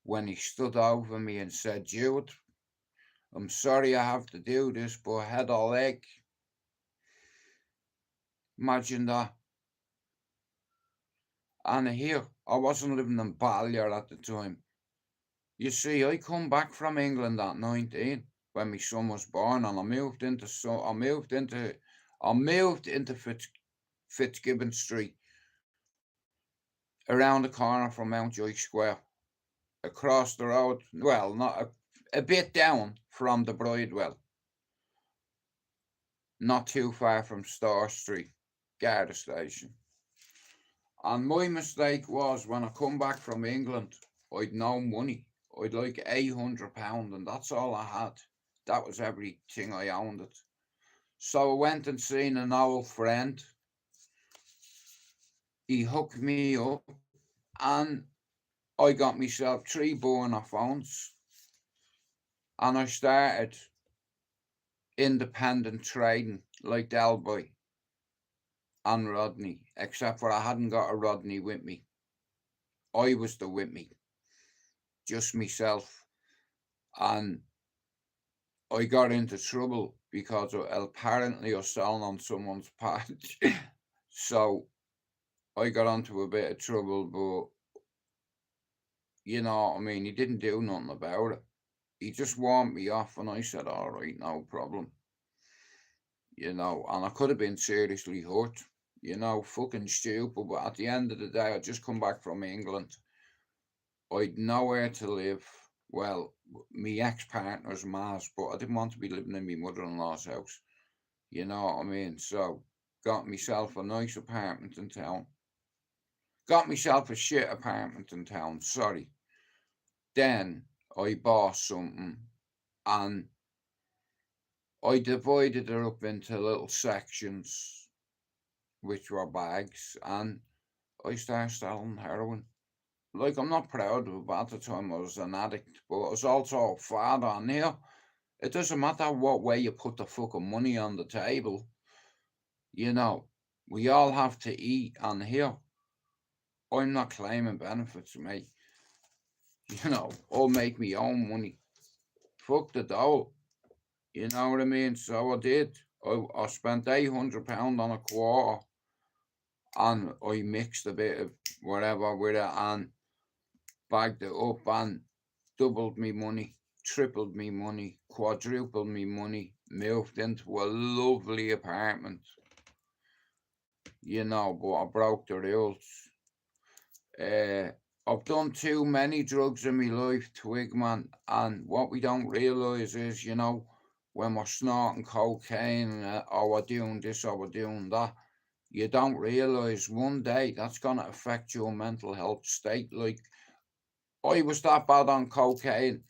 Speaker 1: when he stood over me and said, Jude, I'm sorry I have to do this, but head or leg. Imagine that. And here, I wasn't living in Ballier at the time. You see, I come back from England at 19 when my son was born, and I moved into Fitzgibbon Street, around the corner from Mountjoy Square, across the road. Well, not a bit down from the Bridewell, not too far from Star Street, Garda Station. And my mistake was when I come back from England, I'd no money. I'd like £800, and that's all I had. That was everything I owned it. So I went and seen an old friend. He hooked me up, and I got myself 3 burner phones, and I started independent trading like Delboy and Rodney, except for I hadn't got a Rodney with me. I was the with me, just myself, and I got into trouble because apparently I was selling on someone's patch. So I got into a bit of trouble, but you know what I mean, he didn't do nothing about it. He just warned me off, and I said, all right, no problem. You know, and I could have been seriously hurt. You know, fucking stupid, but at the end of the day, I just come back from England. I'd nowhere to live. Well, my ex-partner's Mars, but I didn't want to be living in my mother-in-law's house. You know what I mean? So, got myself a nice apartment in town. Got myself a shit apartment in town, sorry. Then, I bought something, and I divided it up into little sections, which were bags, and I started selling heroin. Like, I'm not proud of it, but at the time I was an addict, but I was also a father, and here, it doesn't matter what way you put the fucking money on the table. You know, we all have to eat, and here, I'm not claiming benefits, mate. You know, I'll make my own money. Fuck the dough. You know what I mean? So I did. I spent £800 on a quarter, and I mixed a bit of whatever with it and bagged it up and doubled me money, tripled me money, quadrupled me money, moved into a lovely apartment. You know, but I broke the rules. I've done too many drugs in my life, Twigman, and what we don't realise is, you know, when we're snorting cocaine or we're doing this or we're doing that, you don't realise one day that's going to affect your mental health state. Like, I was that bad on cocaine,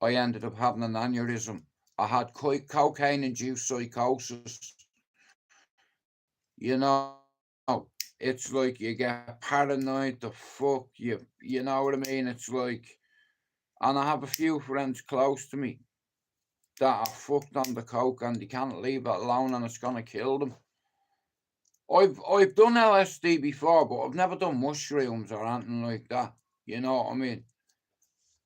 Speaker 1: I ended up having an aneurysm. I had cocaine-induced psychosis. You know, it's like you get paranoid, the fuck, you know what I mean? It's like, and I have a few friends close to me that are fucked on the coke and they can't leave it alone and it's gonna kill them. I've done LSD before, but I've never done mushrooms or anything like that. You know what I mean?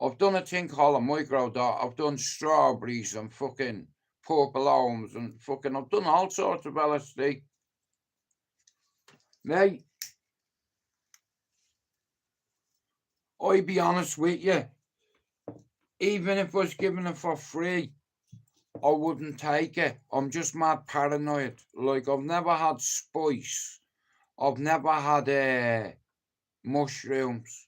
Speaker 1: I've done a thing called a microdot. I've done strawberries and fucking purple homes and fucking. I've done all sorts of LSD. Mate, I be honest with you. Even if I was given it for free, I wouldn't take it. I'm just mad paranoid. Like, I've never had spice. I've never had mushrooms.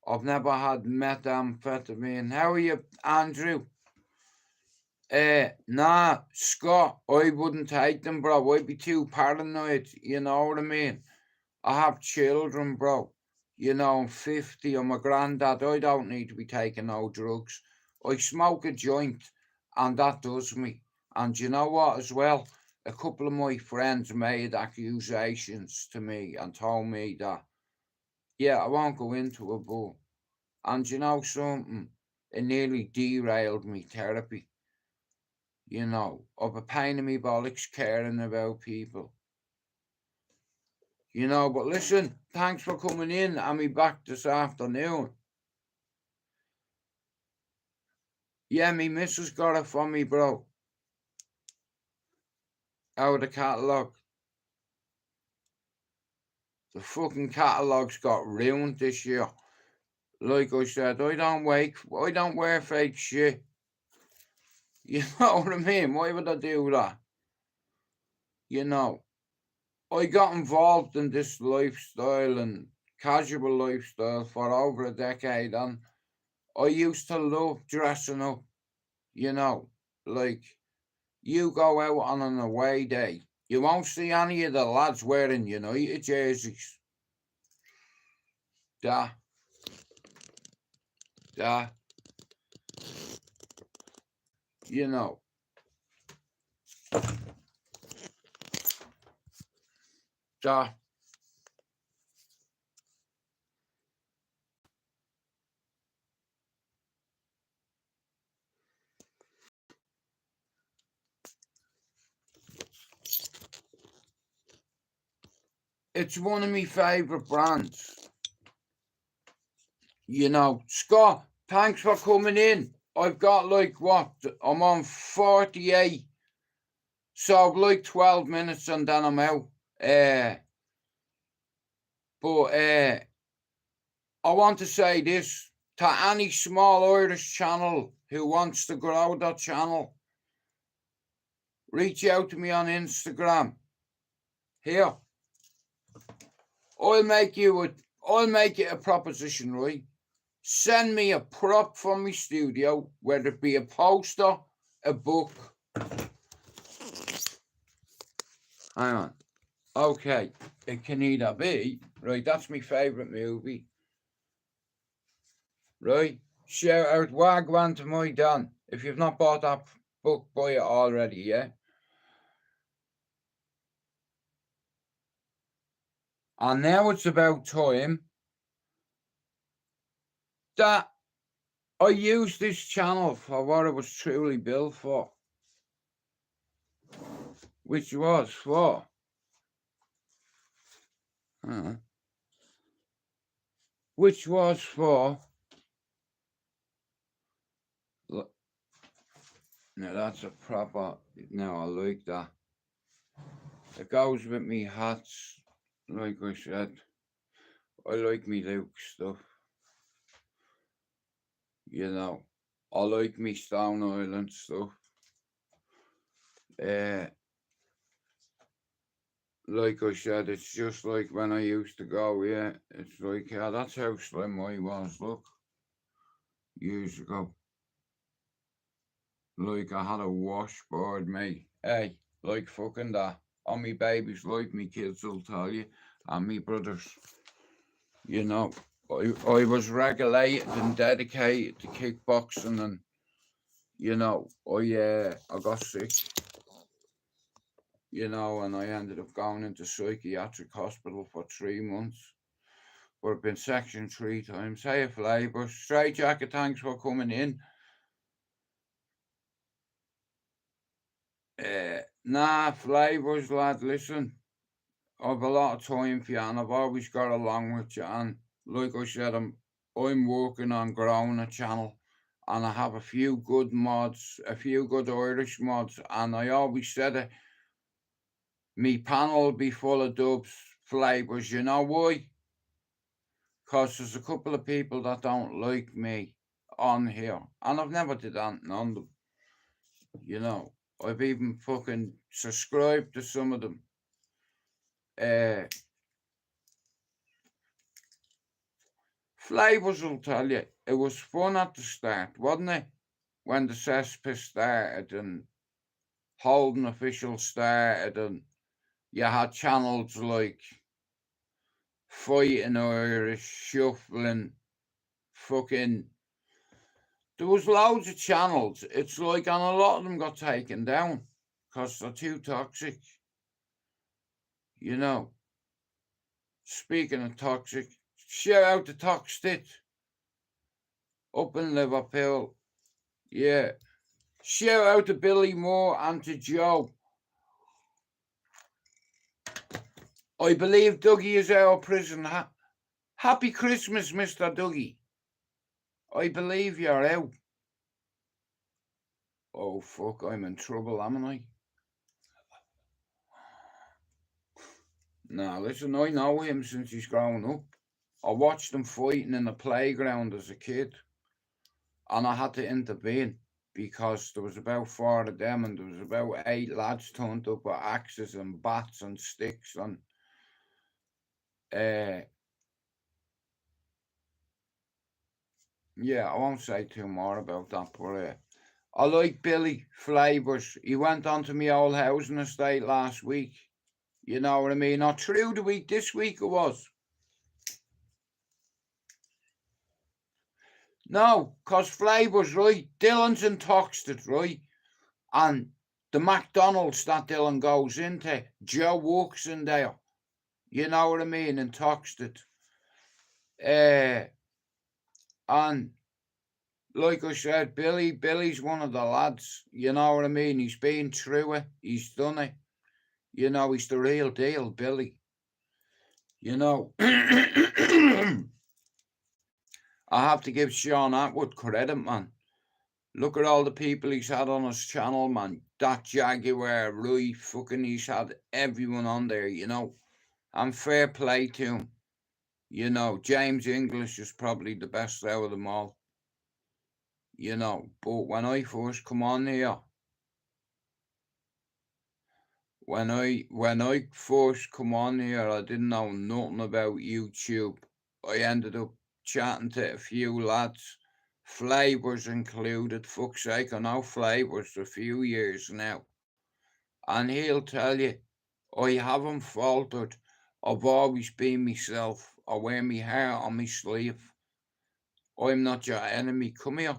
Speaker 1: I've never had methamphetamine. How are you, Andrew? Nah, Scott, I wouldn't take them, bro. I'd be too paranoid, you know what I mean? I have children, bro. You know, I'm 50, I'm a granddad. I don't need to be taking no drugs. I smoke a joint, and that does me. And you know what, as well? A couple of my friends made accusations to me and told me that, yeah, I won't go into it, but, and you know something? It nearly derailed me therapy. You know, of a pain in me bollocks caring about people. You know, but listen, thanks for coming in and me back this afternoon. Yeah, me missus got it for me, bro. Out of the catalogue. The fucking catalogue's got ruined this year. Like I said, I don't wear fake shit. You know what I mean? Why would I do that? You know, I got involved in this lifestyle and casual lifestyle for over a decade, and I used to love dressing up, you know, like you go out on an away day, you won't see any of the lads wearing United jerseys. Da, da, you know. Da. It's one of my favourite brands. You know, Scott, thanks for coming in. I've got like what? I'm on 48. So like 12 minutes and then I'm out. But I want to say this to any small Irish channel who wants to grow their channel. Reach out to me on Instagram. Here, I'll make it a proposition, right? Send me a prop from my studio, whether it be a poster, a book. Hang on. Okay, it can either be, right, that's my favourite movie. Right? Shout out Wagwan to my Dan. If you've not bought that book, buy it already, yeah? And now it's about time that I use this channel for what it was truly built for. Which was for... which was for... Now that's a proper... Now I like that. It goes with me hats. Like I said, I like me Luke stuff. You know, I like me Stone Island stuff. Like I said, it's just like when I used to go, yeah. It's like, yeah, that's how slim I was, look. Years ago. Like I had a washboard, mate. Hey, like fucking that. All me babies like me kids will tell you, and me brothers. You know, I was regulated and dedicated to kickboxing, and I got sick. And I ended up going into psychiatric hospital for 3 months. But I've been sectioned 3 times. Hey, Flavor. Straight Jacket, thanks for coming in. Nah, Flavors, lad, listen. I've a lot of time for you, and I've always got along with you. And like I said, I'm working on growing a channel, and I have a few good mods, a few good Irish mods, and I always said it. Me panel will be full of dubs, Flavors. You know why? Because there's a couple of people that don't like me on here, and I've never did anything on them. I've even fucking subscribed to some of them. Flavors will tell you, it was fun at the start, wasn't it? When the cesspit started and holding official started, and you had channels like Fighting Irish, Shuffling, fucking. There was loads of channels. It's like, and a lot of them got taken down because they're too toxic. Speaking of toxic, shout out to Toxtit up in Liverpool. Yeah. Shout out to Billy Moore and to Joe. I believe Dougie is out of prison. Happy Christmas, Mr. Dougie. I believe you're out. Oh, fuck, I'm in trouble, am I? Nah, listen, I know him since he's grown up. I watched him fighting in the playground as a kid, and I had to intervene because there was about 4 of them, and there was about 8 lads turned up with axes and bats and sticks, and yeah, I won't say too more about that, but I like Billy Flavors. He went on to my old housing estate last week. You know what I mean? Or through the week, this week it was. No, because Flavors, right? Dylan's in Toxted, right? And the McDonald's that Dylan goes into, Joe works in there. You know what I mean? In Toxted. And like I said, Billy's one of the lads. You know what I mean? He's been through it. He's done it. He's the real deal, Billy. I have to give Sean Atwood credit, man. Look at all the people he's had on his channel, man. That Jaguar, Rui, fucking, he's had everyone on there, And fair play to him. James English is probably the best out of them all. But when I first come on here, when I first come on here, I didn't know nothing about YouTube. I ended up chatting to a few lads, Flavors included. Fuck's sake, I know Flavors for a few years now. And he'll tell you, I haven't faltered. I've always been myself. I wear my hair on my sleeve. I'm not your enemy. Come here.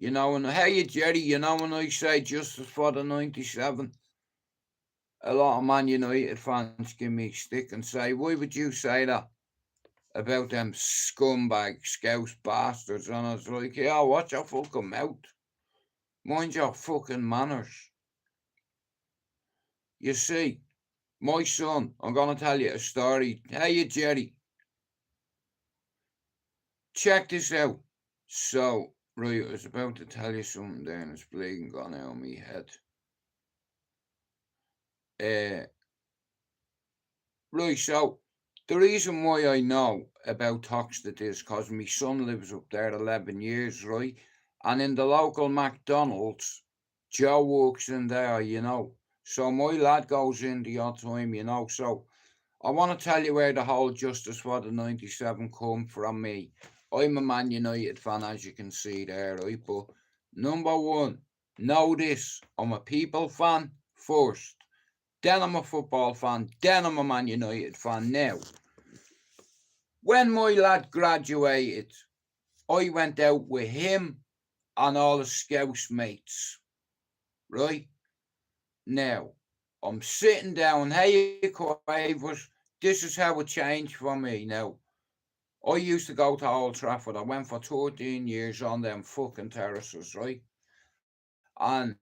Speaker 1: And hey, Jerry, when I say justice for the 97, a lot of Man United fans give me a stick and say, why would you say that about them scumbag scouse bastards? And I was like, yeah, watch your fucking mouth. Mind your fucking manners. You see, my son, I'm going to tell you a story. Hey, Jerry. Check this out. So, right, I was about to tell you something there and it's bleeding gone out of my head. Right, so the reason why I know about Toxted is because my son lives up there 11 years, right? And in the local McDonald's, Joe works in there, So my lad goes in the odd time, So I want to tell you where the whole justice for the 97 come from me. I'm a Man United fan, as you can see there, right? But number one, know this, I'm a people fan first. Then I'm a football fan. Then I'm a Man United fan now. When my lad graduated, I went out with him and all the Scouse mates. Right? Now, I'm sitting down. Hey, Quavers, this is how it changed for me now. I used to go to Old Trafford. I went for 13 years on them fucking terraces, right? And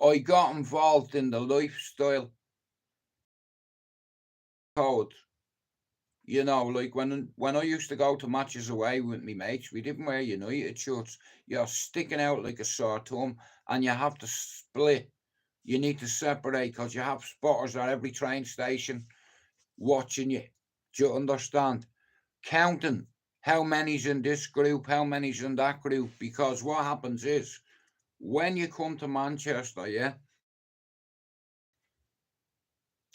Speaker 1: I got involved in the lifestyle code. You know, like when I used to go to matches away with me mates, we didn't wear United shirts. You're sticking out like a sore thumb, and you have to split. You need to separate because you have spotters at every train station watching you. Do you understand? Counting how many's in this group, how many's in that group. Because what happens is when you come to Manchester, yeah,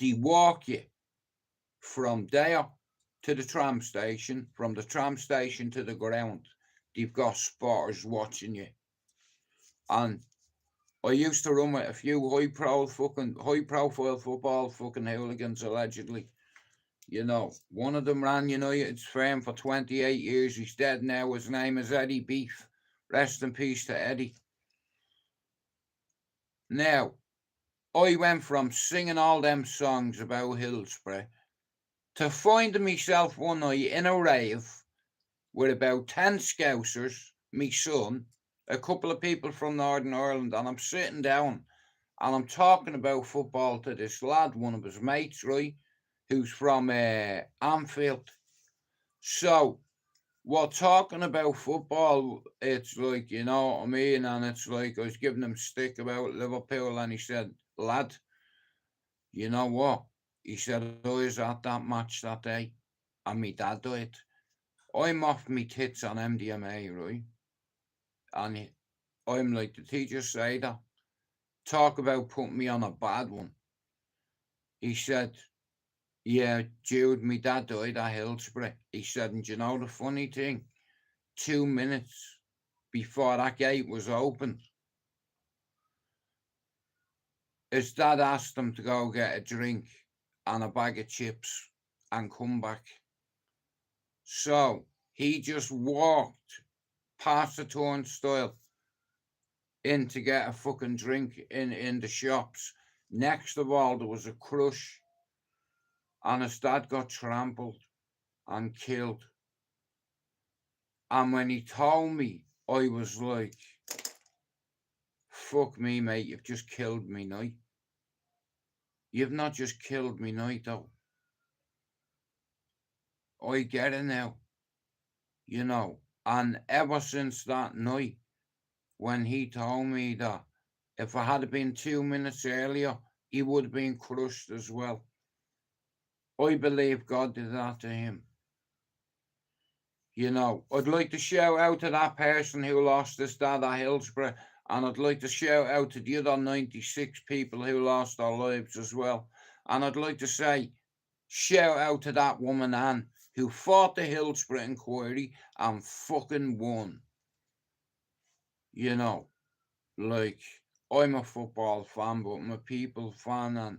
Speaker 1: they walk you from there to the tram station, from the tram station to the ground. They've got spotters watching you. And I used to run with a few high profile football fucking hooligans allegedly. You know, one of them ran United's firm for 28 years. He's dead now. His name is Eddie Beef. Rest in peace to Eddie. Now, I went from singing all them songs about Hillsborough to finding myself one night in a rave with about 10 Scousers, me son, a couple of people from Northern Ireland, and I'm sitting down and I'm talking about football to this lad, one of his mates, right, who's from Anfield. So we're talking about football. It's like, you know what I mean? And it's like I was giving him stick about Liverpool, and he said, lad, you know what? He said, I was at that match that day, and me dad died. I'm off me tits on MDMA, right? And I'm like, did he just say that? Talk about putting me on a bad one. He said, yeah, Jude, me dad died at Hillsborough. He said, and you know the funny thing? 2 minutes before that gate was opened, his dad asked him to go get a drink and a bag of chips and come back. So he just walked past the turnstile in to get a fucking drink in the shops. Next of all, there was a crush, and his dad got trampled and killed. And when he told me, I was like, fuck me, mate, you've just killed me, night. You've not just killed me, night, though. I get it now, you know. And ever since that night, when he told me that if I had been 2 minutes earlier, he would have been crushed as well. I believe God did that to him. You know, I'd like to shout out to that person who lost his dad at Hillsborough, and I'd like to shout out to the other 96 people who lost their lives as well. And I'd like to say, shout out to that woman, Anne, who fought the Hillsborough inquiry and fucking won. You know, like, I'm a football fan, but I'm a people fan, and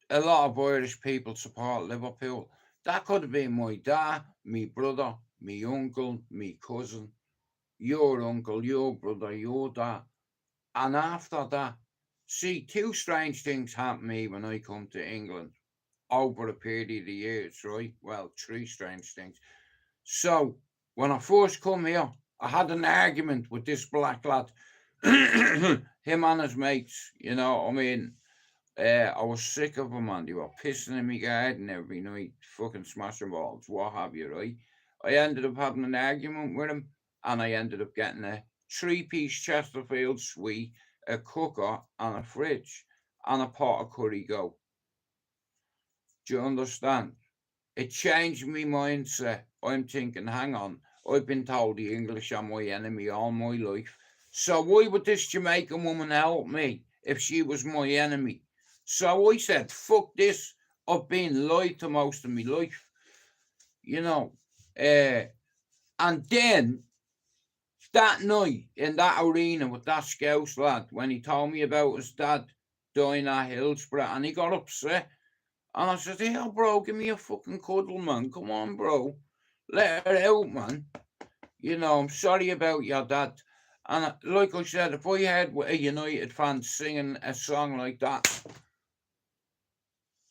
Speaker 1: a lot of Irish people support Liverpool. That could have been my dad, me brother, me uncle, me cousin, your uncle, your brother, your dad. And after that, see, two strange things happened to me when I come to England over a period of years, right? Well, three strange things. So, when I first come here, I had an argument with this black lad, him and his mates, you know, I mean, I was sick of them, man. They were pissing in my garden every night, fucking smashing balls, what have you, right? I ended up having an argument with him, and I ended up getting a 3-piece Chesterfield suite, a cooker, and a fridge, and a pot of curry go. Do you understand? It changed my mindset. I'm thinking, hang on, I've been told the English are my enemy all my life. So why would this Jamaican woman help me if she was my enemy? So I said, fuck this. I've been lied to most of my life. You know. And then That night in that arena with that Scouse lad, when he told me about his dad dying at Hillsborough, and he got upset. And I said, "Hey, bro, give me a fucking cuddle, man. Come on, bro. Let it out, man. You know, I'm sorry about your dad." And like I said, if I heard a United fan singing a song like that,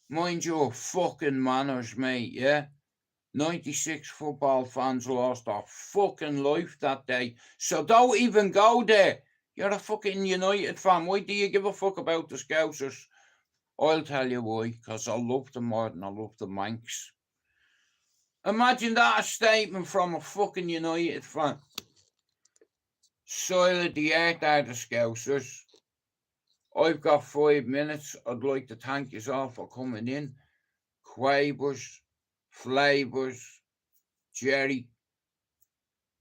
Speaker 1: mind your fucking manners, mate, yeah? 96 football fans lost their fucking life that day. So don't even go there. You're a fucking United fan. Why do you give a fuck about the Scousers? I'll tell you why, because I love them more than I love the Manx. Imagine that a statement from a fucking United fan. Soil of the earth are the Scousers. I've got 5 minutes. I'd like to thank you all for coming in. Quavers, Flavors, Jerry,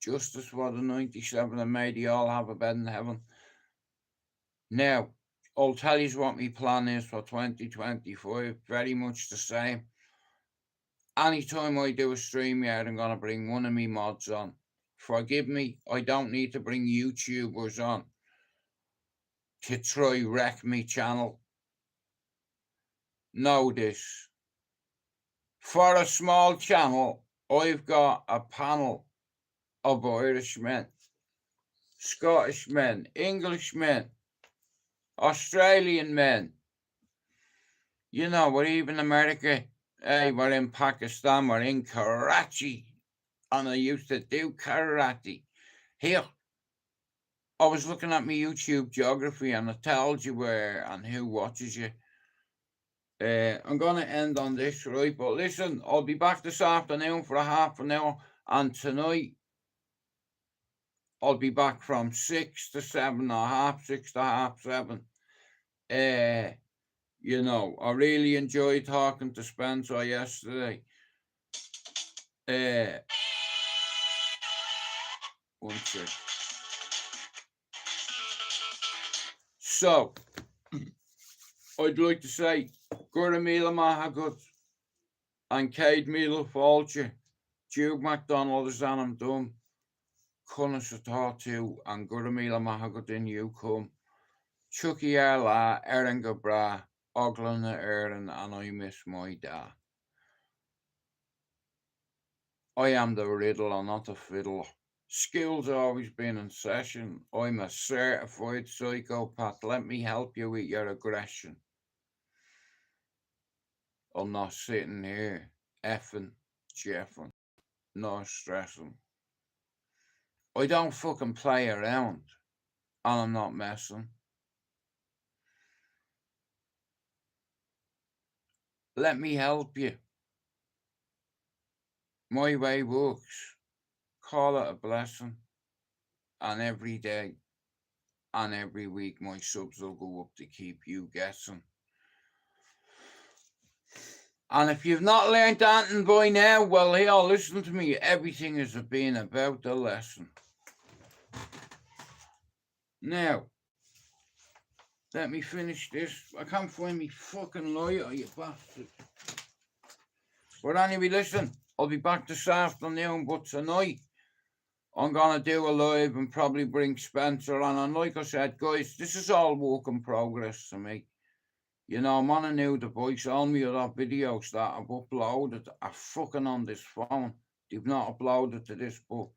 Speaker 1: Justice for the 97, and may they all have a bed in heaven. Now, I'll tell you what my plan is for 2025. Very much the same. Anytime I do a stream here, I'm going to bring one of me mods on. Forgive me, I don't need to bring YouTubers on to try wreck me channel. Know this. For a small channel, I've got a panel of Irishmen, Scottish men, English men, Australian men. You know, we're even America. Hey, we're in Pakistan, we're in Karachi. And I used to do karate. Here, I was looking at my YouTube geography and it tells you where and who watches you. I'm going to end on this, right? But listen, I'll be back this afternoon for a half an hour. And tonight, I'll be back from 6 to 7:30, 6 to half 7. You know, I really enjoyed talking to Spencer yesterday. One sec. So, I'd like to say, Gura Mila Mahagut and Cade Mila Falcher, Jude MacDonald is Anam Dum, Cunnis Atatu, and Gura Mila Mahagut in you come. Chucky Arla, Erin Gabra, Oglana Erin, and I miss my dad. I am the riddle and not the fiddle. Skills always been in session. I'm a certified psychopath. Let me help you with your aggression. I'm not sitting here effing, jeffing, nor stressing. I don't fucking play around, and I'm not messing. Let me help you. My way works. Call it a blessing. And every day and every week my subs will go up to keep you guessing. And if you've not learned anything by now, well, here, listen to me. Everything is being about the lesson. Now, let me finish this. I can't find me fucking lighter, you bastard. But anyway, listen, I'll be back this afternoon, but tonight I'm going to do a live and probably bring Spencer on. And like I said, guys, this is all work in progress to me. You know, I'm on a new device. All my other videos that I've uploaded are fucking on this phone. They've not uploaded to this book.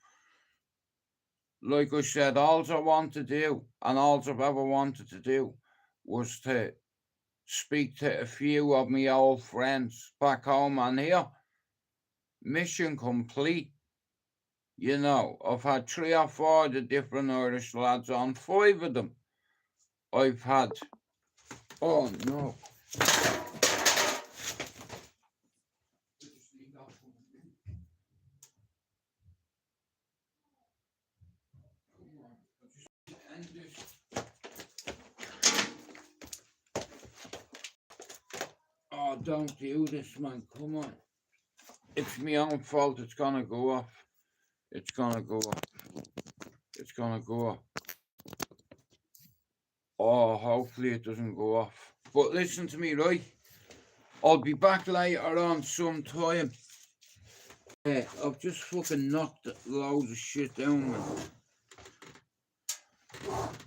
Speaker 1: Like I said, all I want to do, and all I've ever wanted to do, was to speak to a few of my old friends back home and here. Mission complete. You know, I've had 3 or 4 of the different Irish lads on. 5 of them I've had. Oh no. Oh, don't do this, man. Come on. It's my own fault. It's gonna go off. It's gonna go off. It's gonna go off. Oh, hopefully it doesn't go off. But listen to me, right? I'll be back later on sometime. I've just fucking knocked loads of shit down, man.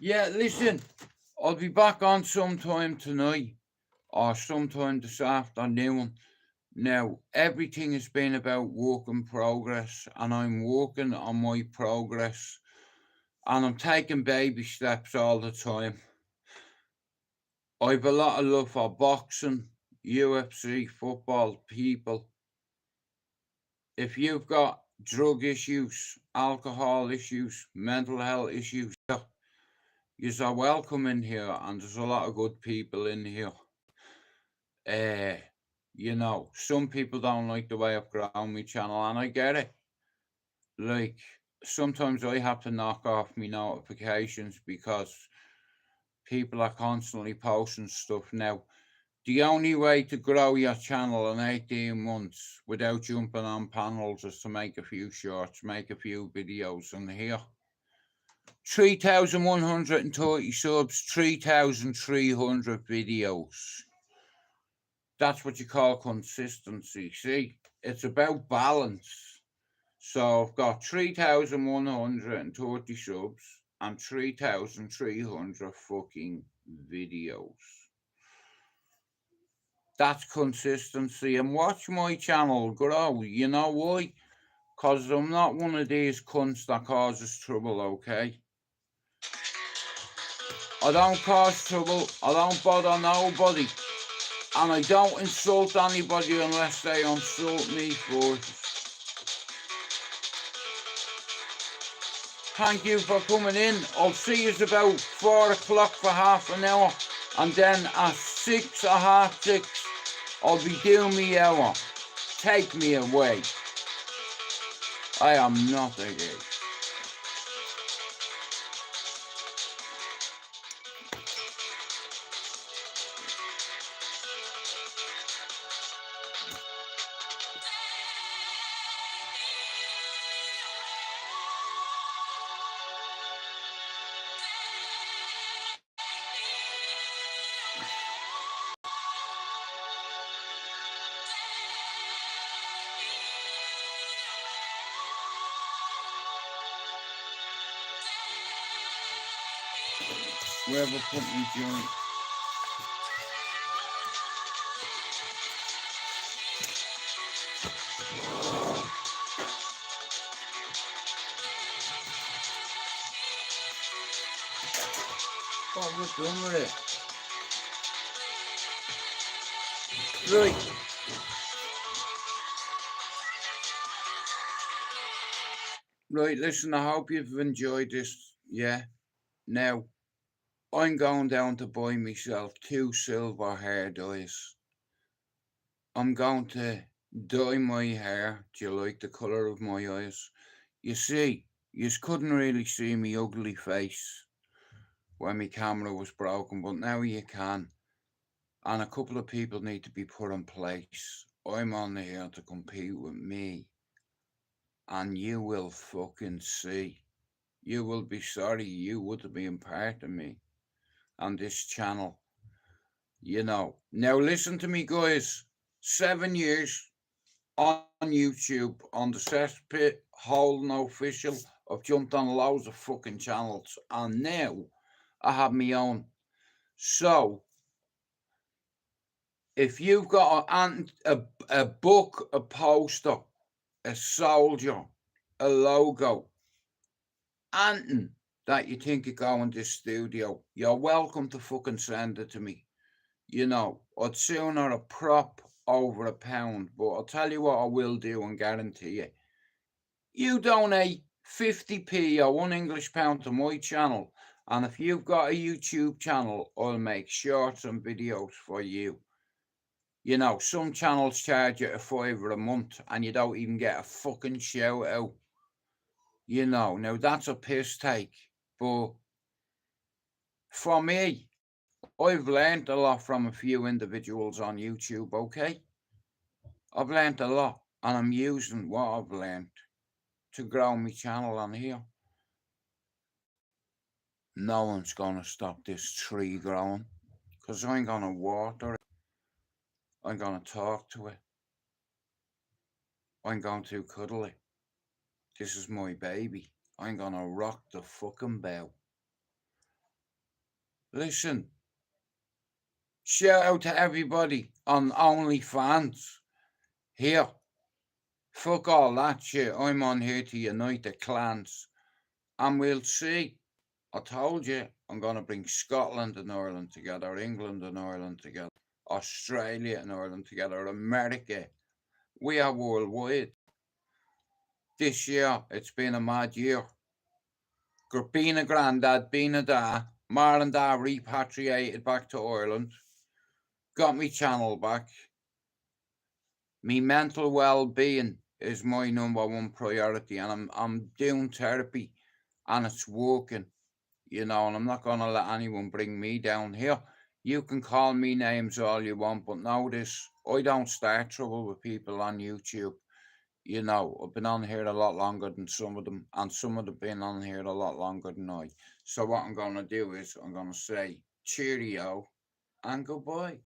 Speaker 1: Yeah, listen, I'll be back on sometime tonight or sometime this afternoon. Now, everything has been about work in progress, and I'm working on my progress, and I'm taking baby steps all the time. I've a lot of love for boxing, UFC, football, people. If you've got drug issues, alcohol issues, mental health issues, you are welcome in here, and there's a lot of good people in here. Uh, some people don't like the way I've grown my channel, and I get it. Like, sometimes I have to knock off my notifications because people are constantly posting stuff now. The only way to grow your channel in 18 months without jumping on panels is to make a few shorts, make a few videos, and here 3,130 subs, 3,300 videos. That's what you call consistency. See, it's about balance. So I've got 3,130 subs and 3,300 fucking videos. That's consistency. And watch my channel grow. You know why? Because I'm not one of these cunts that causes trouble, okay? I don't cause trouble. I don't bother nobody. And I don't insult anybody unless they insult me first. Thank you for coming in. I'll see you about 4 o'clock for half an hour. And then at 6 or half 6, I'll be doing me hour. Take me away. I am not a gay. Wherever put me joint. What was done with it? Right. Right, listen, I hope you've enjoyed this. Yeah. Now, I'm going down to buy myself 2 silver hair dyes. I'm going to dye my hair. Do you like the colour of my eyes? You see, you couldn't really see me ugly face when my camera was broken, but now you can. And a couple of people need to be put in place. I'm on here to compete with me. And you will fucking see. You will be sorry you would have been part of me on this channel. Now listen to me, guys. 7 years on YouTube, on the cesspit, Holden Official. I've jumped on loads of fucking channels, and now I have my own. So, if you've got a book, a poster, a soldier, a logo, anything that you think you go in this studio, you're welcome to fucking send it to me. I'd sooner a prop over £1, but I'll tell you what I will do and guarantee you. You donate 50p or £1 to my channel, and if you've got a YouTube channel, I'll make shorts and videos for you. Some channels charge you £5 a month and you don't even get a fucking shout out. Now that's a piss take, but for me, I've learned a lot from a few individuals on YouTube, okay? I've learned a lot, and I'm using what I've learned to grow my channel on here. No one's gonna stop this tree growing, because I'm gonna water it. I'm gonna talk to it. I'm going to cuddle it. This is my baby. I'm gonna rock the fucking bell. Listen, shout out to everybody on OnlyFans. Here, fuck all that shit. I'm on here to unite the clans. And we'll see. I told you I'm going to bring Scotland and Ireland together, England and Ireland together, Australia and Ireland together, America. We are worldwide. This year, it's been a mad year. Being a granddad, being a dad, Mar and Dad repatriated back to Ireland, got me channel back. Me mental well-being is my number one priority, and I'm doing therapy, and it's working, and I'm not gonna let anyone bring me down here. You can call me names all you want, but know this: I don't start trouble with people on YouTube. I've been on here a lot longer than some of them, and some of them have been on here a lot longer than I. So what I'm gonna do is I'm gonna say cheerio and goodbye.